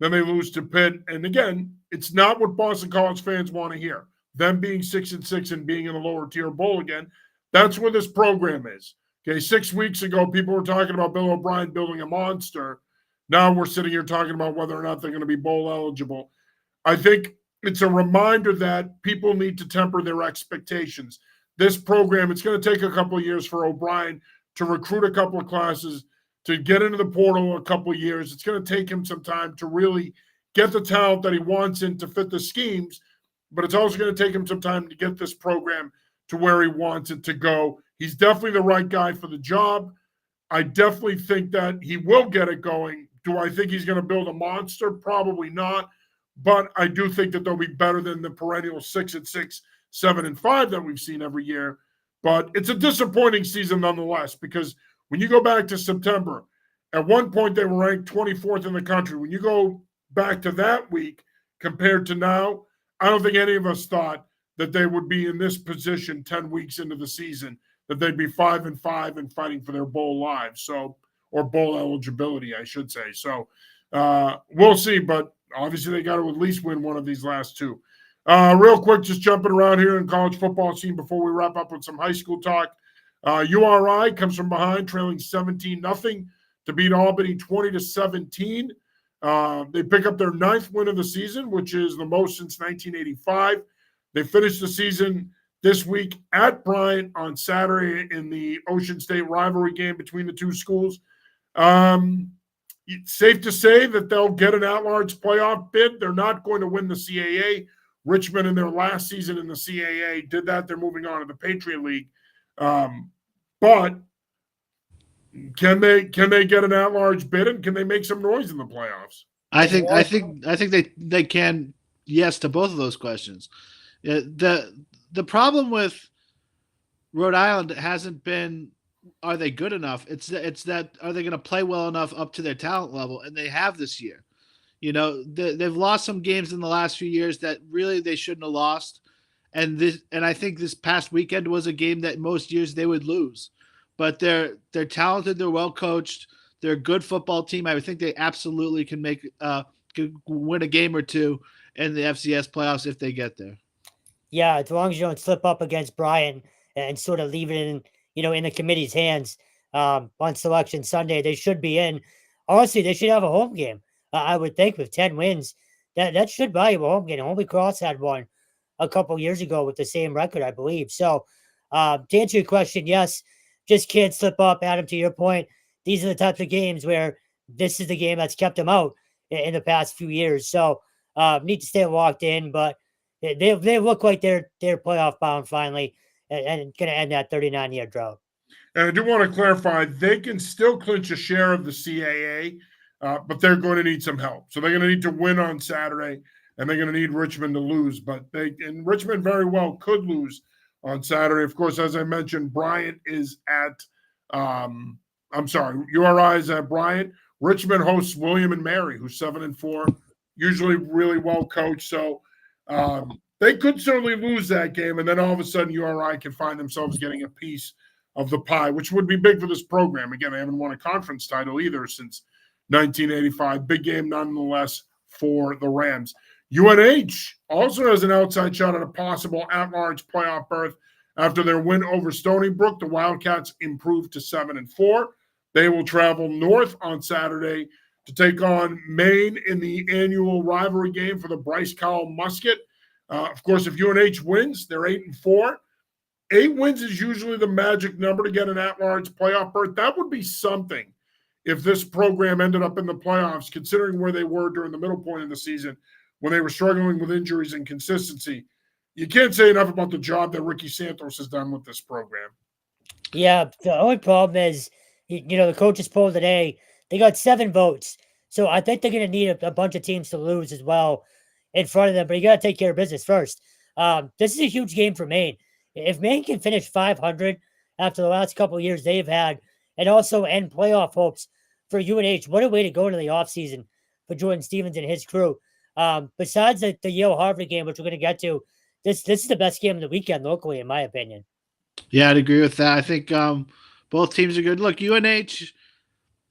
B: then they lose to Pitt. And again, it's not what Boston College fans want to hear. Them being 6-6 and being in a lower tier bowl again. That's where this program is. Okay, 6 weeks ago, people were talking about Bill O'Brien building a monster. Now we're sitting here talking about whether or not they're going to be bowl eligible. I think it's a reminder that people need to temper their expectations. This program, it's going to take a couple of years for O'Brien to recruit a couple of classes, to get into the portal a couple of years. It's going to take him some time to really get the talent that he wants in to fit the schemes, but it's also going to take him some time to get this program to where he wants it to go. He's definitely the right guy for the job. I definitely think that he will get it going. Do I think he's going to build a monster? Probably not. But I do think that they'll be better than the perennial 6-6, 7-5 that we've seen every year. But it's a disappointing season nonetheless, because when you go back to September, at one point they were ranked 24th in the country. When you go back to that week compared to now, I don't think any of us thought that they would be in this position 10 weeks into the season, that they'd be 5-5 and fighting for their bowl lives. So, or bowl eligibility, I should say. So we'll see, but obviously they got to at least win one of these last two. Real quick, just jumping around here in college football scene before we wrap up with some high school talk. URI comes from behind, trailing 17-0 to beat Albany 20-17. They pick up their 9th win of the season, which is the most since 1985. They finished the season this week at Bryant on Saturday in the Ocean State rivalry game between the two schools. It's safe to say that they'll get an at-large playoff bid. They're not going to win the CAA. Richmond in their last season in the CAA did that. They're moving on to the Patriot League. But can they get an at-large bid, and can they make some noise in the playoffs?
A: I think they can. Yes to both of those questions. The problem with Rhode Island hasn't been, are they good enough? It's that are they going to play well enough up to their talent level, and they have this year. You know, they've lost some games in the last few years that really they shouldn't have lost, and I think this past weekend was a game that most years they would lose. But they're talented, they're well coached, they're a good football team. I would think they absolutely can could win a game or two in the FCS playoffs if they get there.
C: Yeah, as long as you don't slip up against Brian and sort of leave it in the committee's hands on Selection Sunday, they should be in. Honestly, they should have a home game. I would think with 10 wins, that should buy you a home game. Holy Cross had one a couple years ago with the same record, I believe. So to answer your question, yes, just can't slip up. Adam, to your point, these are the types of games where this is the game that's kept them out in the past few years. So need to stay locked in, but they look like they're playoff bound finally and going to end that 39-year drought.
B: And I do want to clarify, they can still clinch a share of the CAA, but they're going to need some help. So they're going to need to win on Saturday, and they're going to need Richmond to lose. But Richmond very well could lose on Saturday. Of course, as I mentioned, Bryant is at URI is at Bryant. Richmond hosts William and Mary, who's 7-4, usually really well coached. So they could certainly lose that game, and then all of a sudden URI can find themselves getting a piece of the pie, which would be big for this program. Again, they haven't won a conference title either since 1985. Big game nonetheless for the Rams. UNH also has an outside shot at a possible at-large playoff berth after their win over Stony Brook. The Wildcats improved to 7-4. They will travel north on Saturday to take on Maine in the annual rivalry game for the Bryce Cowell Musket. Of course, if UNH wins, they're 8-4. 8 wins is usually the magic number to get an at-large playoff berth. That would be something if this program ended up in the playoffs, considering where they were during the middle point of the season when they were struggling with injuries and consistency. You can't say enough about the job that Ricky Santos has done with this program.
C: Yeah, the only problem is, the coaches poll today, they got 7 votes. So I think they're going to need a bunch of teams to lose as well in front of them, but you got to take care of business first. This is a huge game for Maine. If Maine can finish 500 after the last couple of years they've had, and also end playoff hopes for UNH, what a way to go into the offseason for Jordan Stevens and his crew. Besides the Yale-Harvard game, which we're going to get to, this is the best game of the weekend locally, in my opinion.
A: Yeah, I'd agree with that. I think both teams are good. Look, UNH,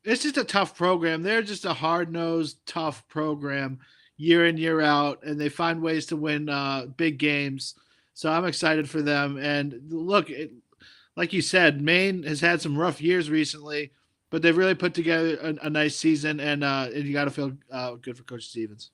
A: it's just a tough program. They're just a hard-nosed, tough program year in, year out, and they find ways to win big games. So I'm excited for them. And look, like you said, Maine has had some rough years recently, but they've really put together a nice season, and you got to feel good for Coach Stevens.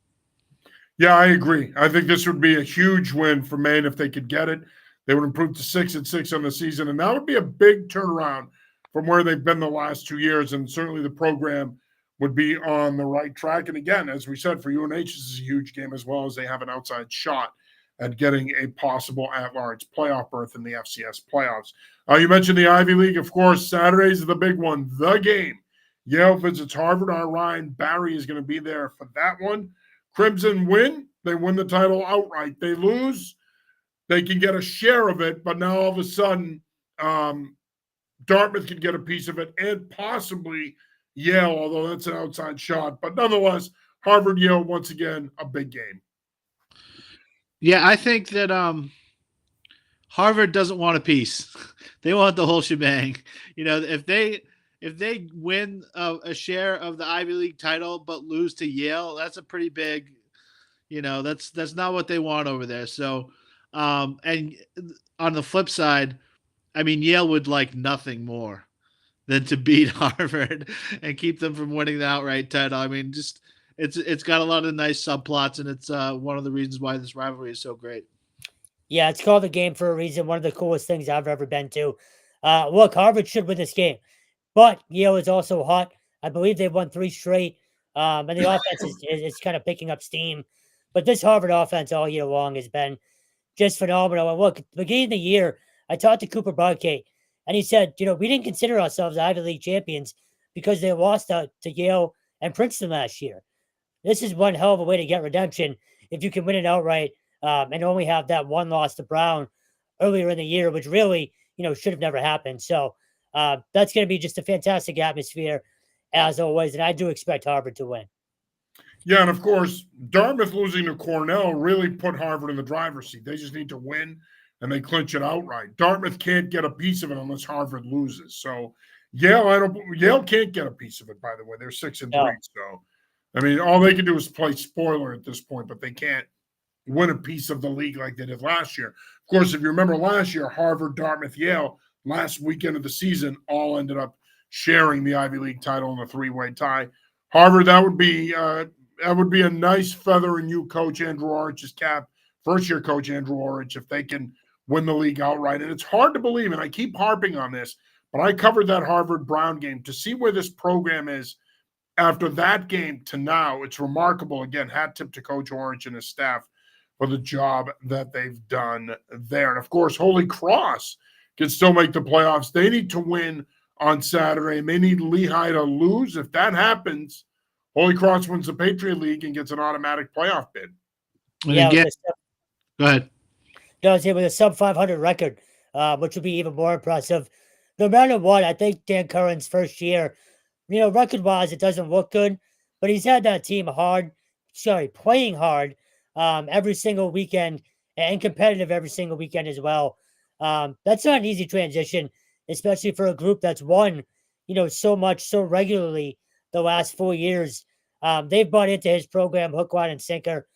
B: Yeah, I agree. I think this would be a huge win for Maine if they could get it. They would improve to 6-6 on the season, and that would be a big turnaround from where they've been the last 2 years, and certainly the program would be on the right track. And again, as we said, for UNH, this is a huge game as well, as they have an outside shot at getting a possible at-large playoff berth in the FCS playoffs. You mentioned the Ivy League. Of course, Saturdays is the big one, the game. Yale visits Harvard. Our Ryan Barry is going to be there for that one. Crimson win. They win the title outright. They lose. They can get a share of it, but now all of a sudden, Dartmouth can get a piece of it, and possibly Yale, although that's an outside shot. But nonetheless, Harvard-Yale, once again, a big game.
A: Yeah, I think that Harvard doesn't want a piece. They want the whole shebang. If they win a share of the Ivy League title but lose to Yale, that's a pretty big, that's not what they want over there. So, and on the flip side, I mean, Yale would like nothing more than to beat Harvard and keep them from winning the outright title. I mean, just it's got a lot of nice subplots, and it's one of the reasons why this rivalry is so great.
C: Yeah, it's called the game for a reason. One of the coolest things I've ever been to. Look, Harvard should win this game, but Yale is also hot. I believe they've won 3 straight, and the offense is kind of picking up steam. But this Harvard offense all year long has been just phenomenal. And look, at the beginning of the year, I talked to Cooper Buckgate, and he said, we didn't consider ourselves Ivy League champions because they lost to Yale and Princeton last year. This is one hell of a way to get redemption if you can win it outright and only have that one loss to Brown earlier in the year, which really, should have never happened. So that's going to be just a fantastic atmosphere as always, and I do expect Harvard to win.
B: Yeah, and of course, Dartmouth losing to Cornell really put Harvard in the driver's seat. They just need to win, and they clinch it outright. Dartmouth can't get a piece of it unless Harvard loses. So Yale can't get a piece of it. By the way, they're 6-3.
C: No.
B: So, I mean, all they can do is play spoiler at this point, but they can't win a piece of the league like they did last year. Of course, if you remember last year, Harvard, Dartmouth, Yale, last weekend of the season, all ended up sharing the Ivy League title in a 3-way tie. Harvard, that would be a nice feather in new coach Andrew Orrich's cap, first-year coach Andrew Orrich, if they can win the league outright. And it's hard to believe, and I keep harping on this, but I covered that Harvard-Brown game to see where this program is after that game to now. It's remarkable. Again, hat tip to Coach Orrich and his staff for the job that they've done there. And, of course, Holy Cross can still make the playoffs. They need to win on Saturday, and they need Lehigh to lose. If that happens, Holy Cross wins the Patriot League and gets an automatic playoff bid.
A: And again, go ahead.
C: No, I was with a sub-500 record, which would be even more impressive. No matter what, I think Dan Curran's first year, record-wise, it doesn't look good, but he's had that team playing hard every single weekend and competitive every single weekend as well. That's not an easy transition, especially for a group that's won, so much, so regularly the last 4 years. They've bought into his program, hook, line, and sinker.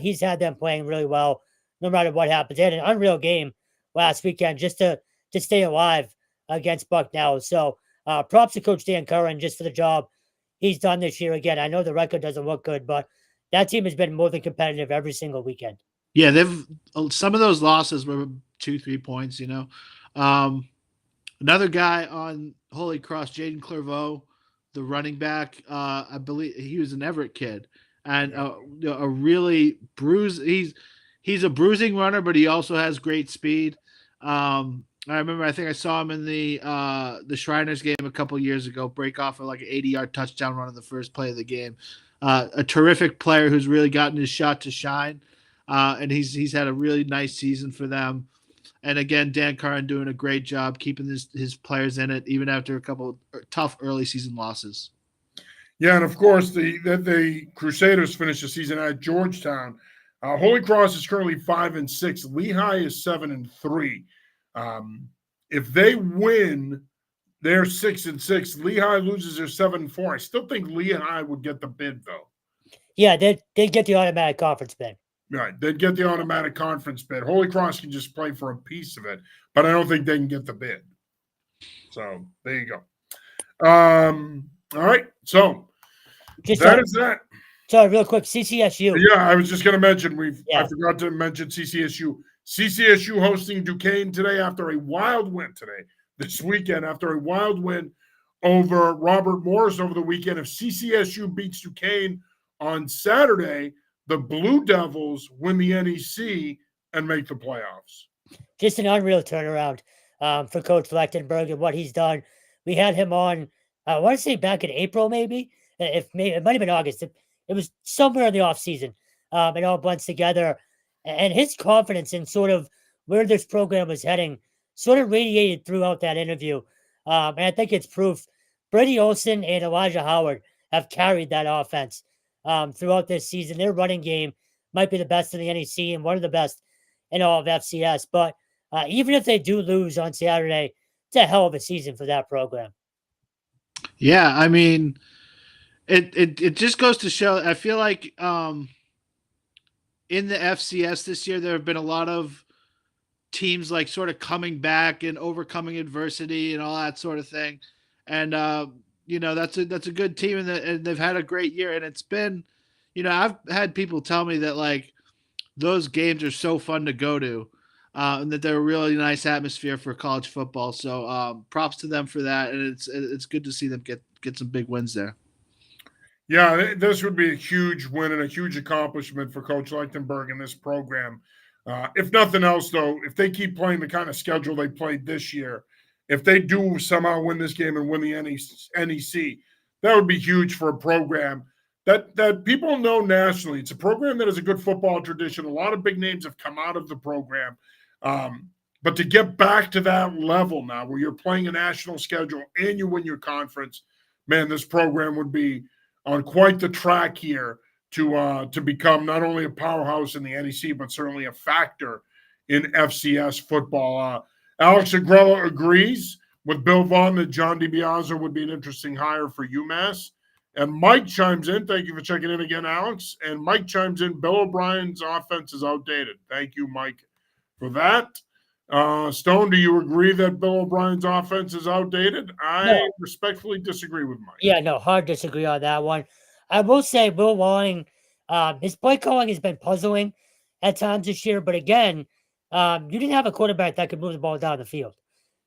C: He's had them playing really well, no matter what happens. They had an unreal game last weekend just to stay alive against Bucknell. So props to Coach Dan Curran just for the job he's done this year. Again, I know the record doesn't look good, but that team has been more than competitive every single weekend.
A: Yeah, some of those losses were 2-3 points, Another guy on Holy Cross, Jaden Clairvaux, the running back, I believe he was an Everett kid, and a really he's a bruising runner, but he also has great speed. I think I saw him in the Shriners game a couple years ago, break off like an 80-yard touchdown run on the first play of the game. A terrific player who's really gotten his shot to shine, and he's had a really nice season for them. And again, Dan Curran doing a great job keeping his players in it, even after a couple of tough early season losses.
B: Yeah, and of course, the Crusaders finished the season at Georgetown. Holy Cross is currently 5-6. Lehigh is 7-3. If they win, they're 6-6. Lehigh loses, they're 7-4. I still think Lehigh would get the bid, though.
C: Yeah, they'd get the automatic conference bid.
B: Right, they'd get the automatic conference bid. Holy Cross can just play for a piece of it, but I don't think they can get the bid. So there you go. All right, so that is that.
C: Sorry, real quick, CCSU.
B: Yeah, I was just going to mention I forgot to mention CCSU. CCSU hosting Duquesne today after a wild win this weekend, after a wild win over Robert Morris over the weekend. If CCSU beats Duquesne on Saturday, the Blue Devils win the NEC and make the playoffs.
C: Just an unreal turnaround for Coach Lechtenberg and what he's done. We had him on, I want to say back in April, maybe. If maybe it might have been August. It was somewhere in the offseason. It all blends together. And his confidence in sort of where this program was heading sort of radiated throughout that interview. And I think it's proof. Brady Olson and Elijah Howard have carried that offense throughout this season. Their running game might be the best in the NEC and one of the best in all of FCS. But even if they do lose on Saturday, it's a hell of a season for that program.
A: Yeah, I mean, it just goes to show. I feel like in the FCS this year, there have been a lot of teams like sort of coming back and overcoming adversity and all that sort of thing. And that's a good team, and they've had a great year. And it's been, I've had people tell me that like those games are so fun to go to, and that they're a really nice atmosphere for college football. So props to them for that, and it's good to see them get some big wins there.
B: Yeah, this would be a huge win and a huge accomplishment for Coach Lechtenberg and this program. If nothing else, though, if they keep playing the kind of schedule they played this year, if they do somehow win this game and win the NEC, that would be huge for a program that people know nationally. It's a program that has a good football tradition. A lot of big names have come out of the program. But to get back to that level now where you're playing a national schedule and you win your conference, man, this program would be on quite the track here to become not only a powerhouse in the NEC, but certainly a factor in FCS football. Alex Agrella agrees with Bill Vaughn that John DiBiase would be an interesting hire for UMass. And Mike chimes in. Thank you for checking in again, Alex. And Mike chimes in. Bill O'Brien's offense is outdated. Thank you, Mike, for that. Stone, do you agree that Bill O'Brien's offense is outdated? I respectfully disagree with Mike.
C: Yeah, no, hard disagree on that one. I will say Will Walling, his play calling has been puzzling at times this year, but again, you didn't have a quarterback that could move the ball down the field.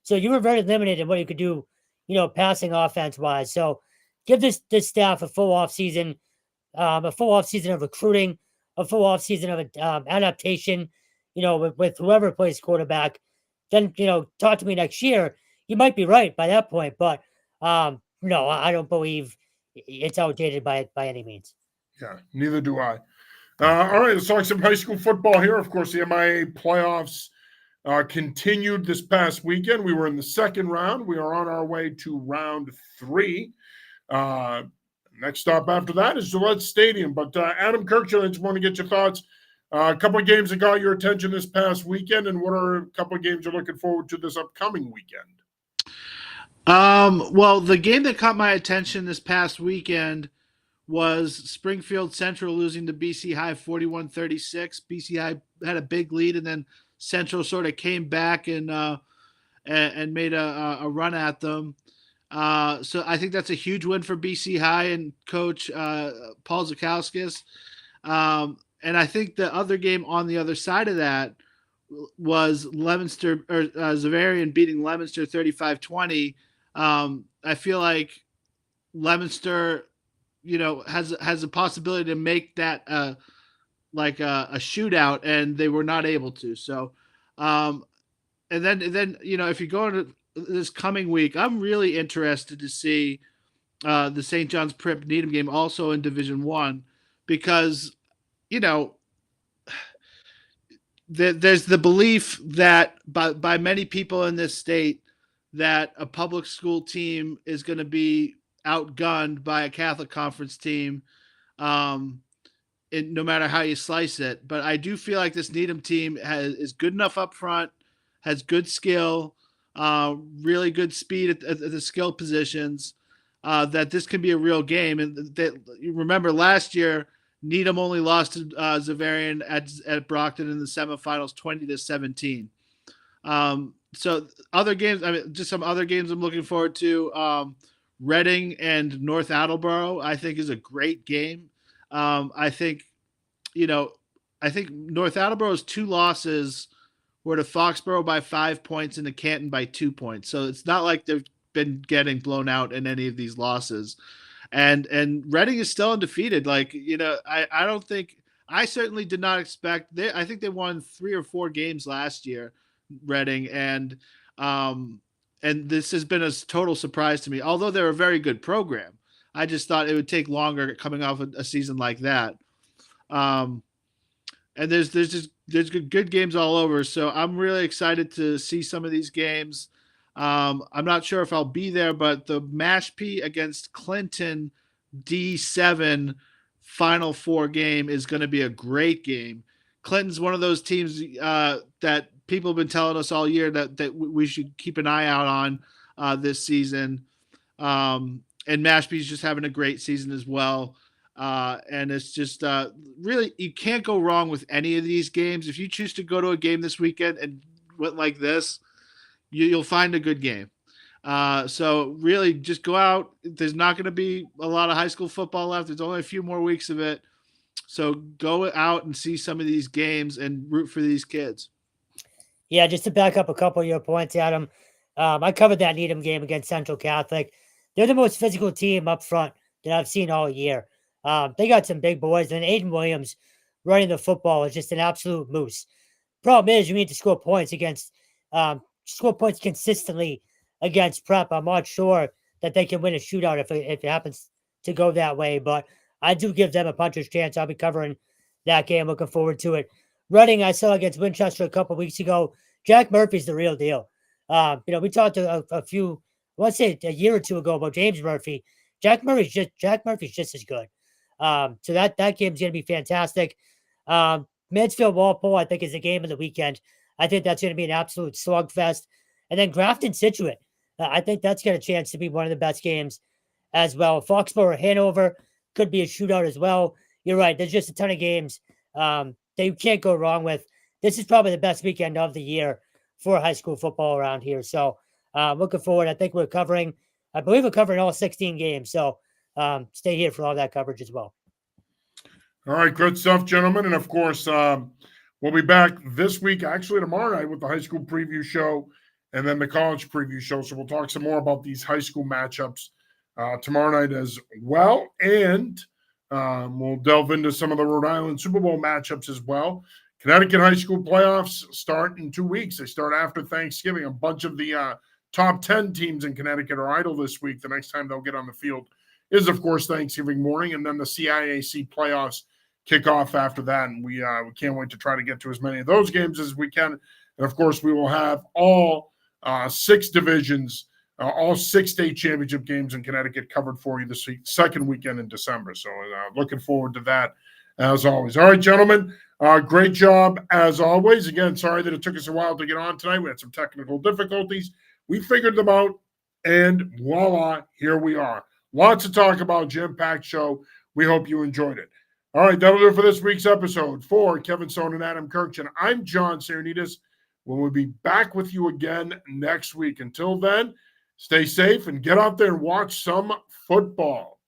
C: So you were very limited in what you could do, passing offense-wise. So give this staff a full offseason, of recruiting, a full offseason of adaptation, with whoever plays quarterback. Then, talk to me next year. You might be right by that point, but no, I don't believe it's outdated by any means.
B: Yeah, neither do I. All right, let's talk some high school football here. Of course, the MIA playoffs continued this past weekend. We were in the second round. We are on our way to round 3. Next stop after that is Gillette Stadium. But Adam Kirkland, I just want to get your thoughts. A couple of games that got your attention this past weekend, and what are a couple of games you're looking forward to this upcoming weekend?
A: Well, the game that caught my attention this past weekend was Springfield Central losing to BC High 41-36. BC High had a big lead, and then Central sort of came back and made a run at them. So I think that's a huge win for BC High and Coach Paul Zukowskis. And I think the other game on the other side of that was Leominster or Zavarian beating Leominster 35-20. I feel like Leominster, has a possibility to make that like a shootout, and they were not able to. So, and then if you go into this coming week, I'm really interested to see the St. John's Prep Needham game also in Division I, because there's the belief that by many people in this state that a public school team is going to be outgunned by a Catholic Conference team, no matter how you slice it. But I do feel like this Needham team is good enough up front, has good skill, really good speed at the skill positions, that this can be a real game. And you remember last year, Needham only lost to Zavarian at Brockton in the semifinals 20-17. So other games, just some other games I'm looking forward to. Reading and North Attleboro, I think, is a great game. I think North Attleboro's 2 losses were to Foxborough by 5 points and to Canton by 2 points. So it's not like they've been getting blown out in any of these losses. And Reading is still undefeated. Like, I I certainly did not expect. I think they won 3 or 4 games last year, Reading, um, and this has been a total surprise to me. Although they're a very good program, I just thought it would take longer coming off a season like that. Um, and there's good games all over. So I'm really excited to see some of these games. I'm not sure if I'll be there, but the Mashpee against Clinton D7 Final Four game is going to be a great game. Clinton's one of those teams that people have been telling us all year that we should keep an eye out on this season. And Mashpee's just having a great season as well. And it's just really, you can't go wrong with any of these games. If you choose to go to a game this weekend and went like this, you'll find a good game. So really just go out. There's not going to be a lot of high school football left. There's only a few more weeks of it. So go out and see some of these games and root for these kids.
C: Yeah, just to back up a couple of your points, Adam. I covered that Needham game against Central Catholic. They're the most physical team up front that I've seen all year. They got some big boys, and Aiden Williams running the football is just an absolute moose. Problem is, you need to score points consistently against Prep. I'm not sure that they can win a shootout if it happens to go that way, but I do give them a puncher's chance. I'll be covering that game. Looking forward to it. Reading, I saw against Winchester a couple weeks ago. Jack Murphy's the real deal. We talked a few, I want to say a year or two ago about James Murphy. Jack Murphy's just as good. So that game's going to be fantastic. Mansfield Walpole, I think, is the game of the weekend. I think that's going to be an absolute slugfest. And then Grafton Situate, I think that's got a chance to be one of the best games as well. Foxborough Hanover could be a shootout as well. You're right. There's just a ton of games that you can't go wrong with. This is probably the best weekend of the year for high school football around here. So looking forward. I think I believe we're covering all 16 games. So stay here for all that coverage as well.
B: All right, good stuff, gentlemen. And of course, we'll be back this week, actually tomorrow night, with the high school preview show and then the college preview show. So we'll talk some more about these high school matchups tomorrow night as well. And we'll delve into some of the Rhode Island Super Bowl matchups as well. Connecticut high school playoffs start in 2 weeks. They start after Thanksgiving. A bunch of the top 10 teams in Connecticut are idle this week. The next time they'll get on the field is, of course, Thanksgiving morning. And then the CIAC playoffs kick off after that. And we can't wait to try to get to as many of those games as we can. And, of course, we will have all 6 divisions, all 6 state championship games in Connecticut covered for you this week, second weekend in December. So looking forward to that as always. All right, gentlemen. Great job as always. Again, sorry that it took us a while to get on tonight. We had some technical difficulties. We figured them out, and voila, here we are. Lots to talk about, jam-packed show. We hope you enjoyed it. All right, that'll do it for this week's episode. For Kevin Stone and Adam Kirkchin, I'm John Saranitas. We'll be back with you again next week. Until then, stay safe and get out there and watch some football.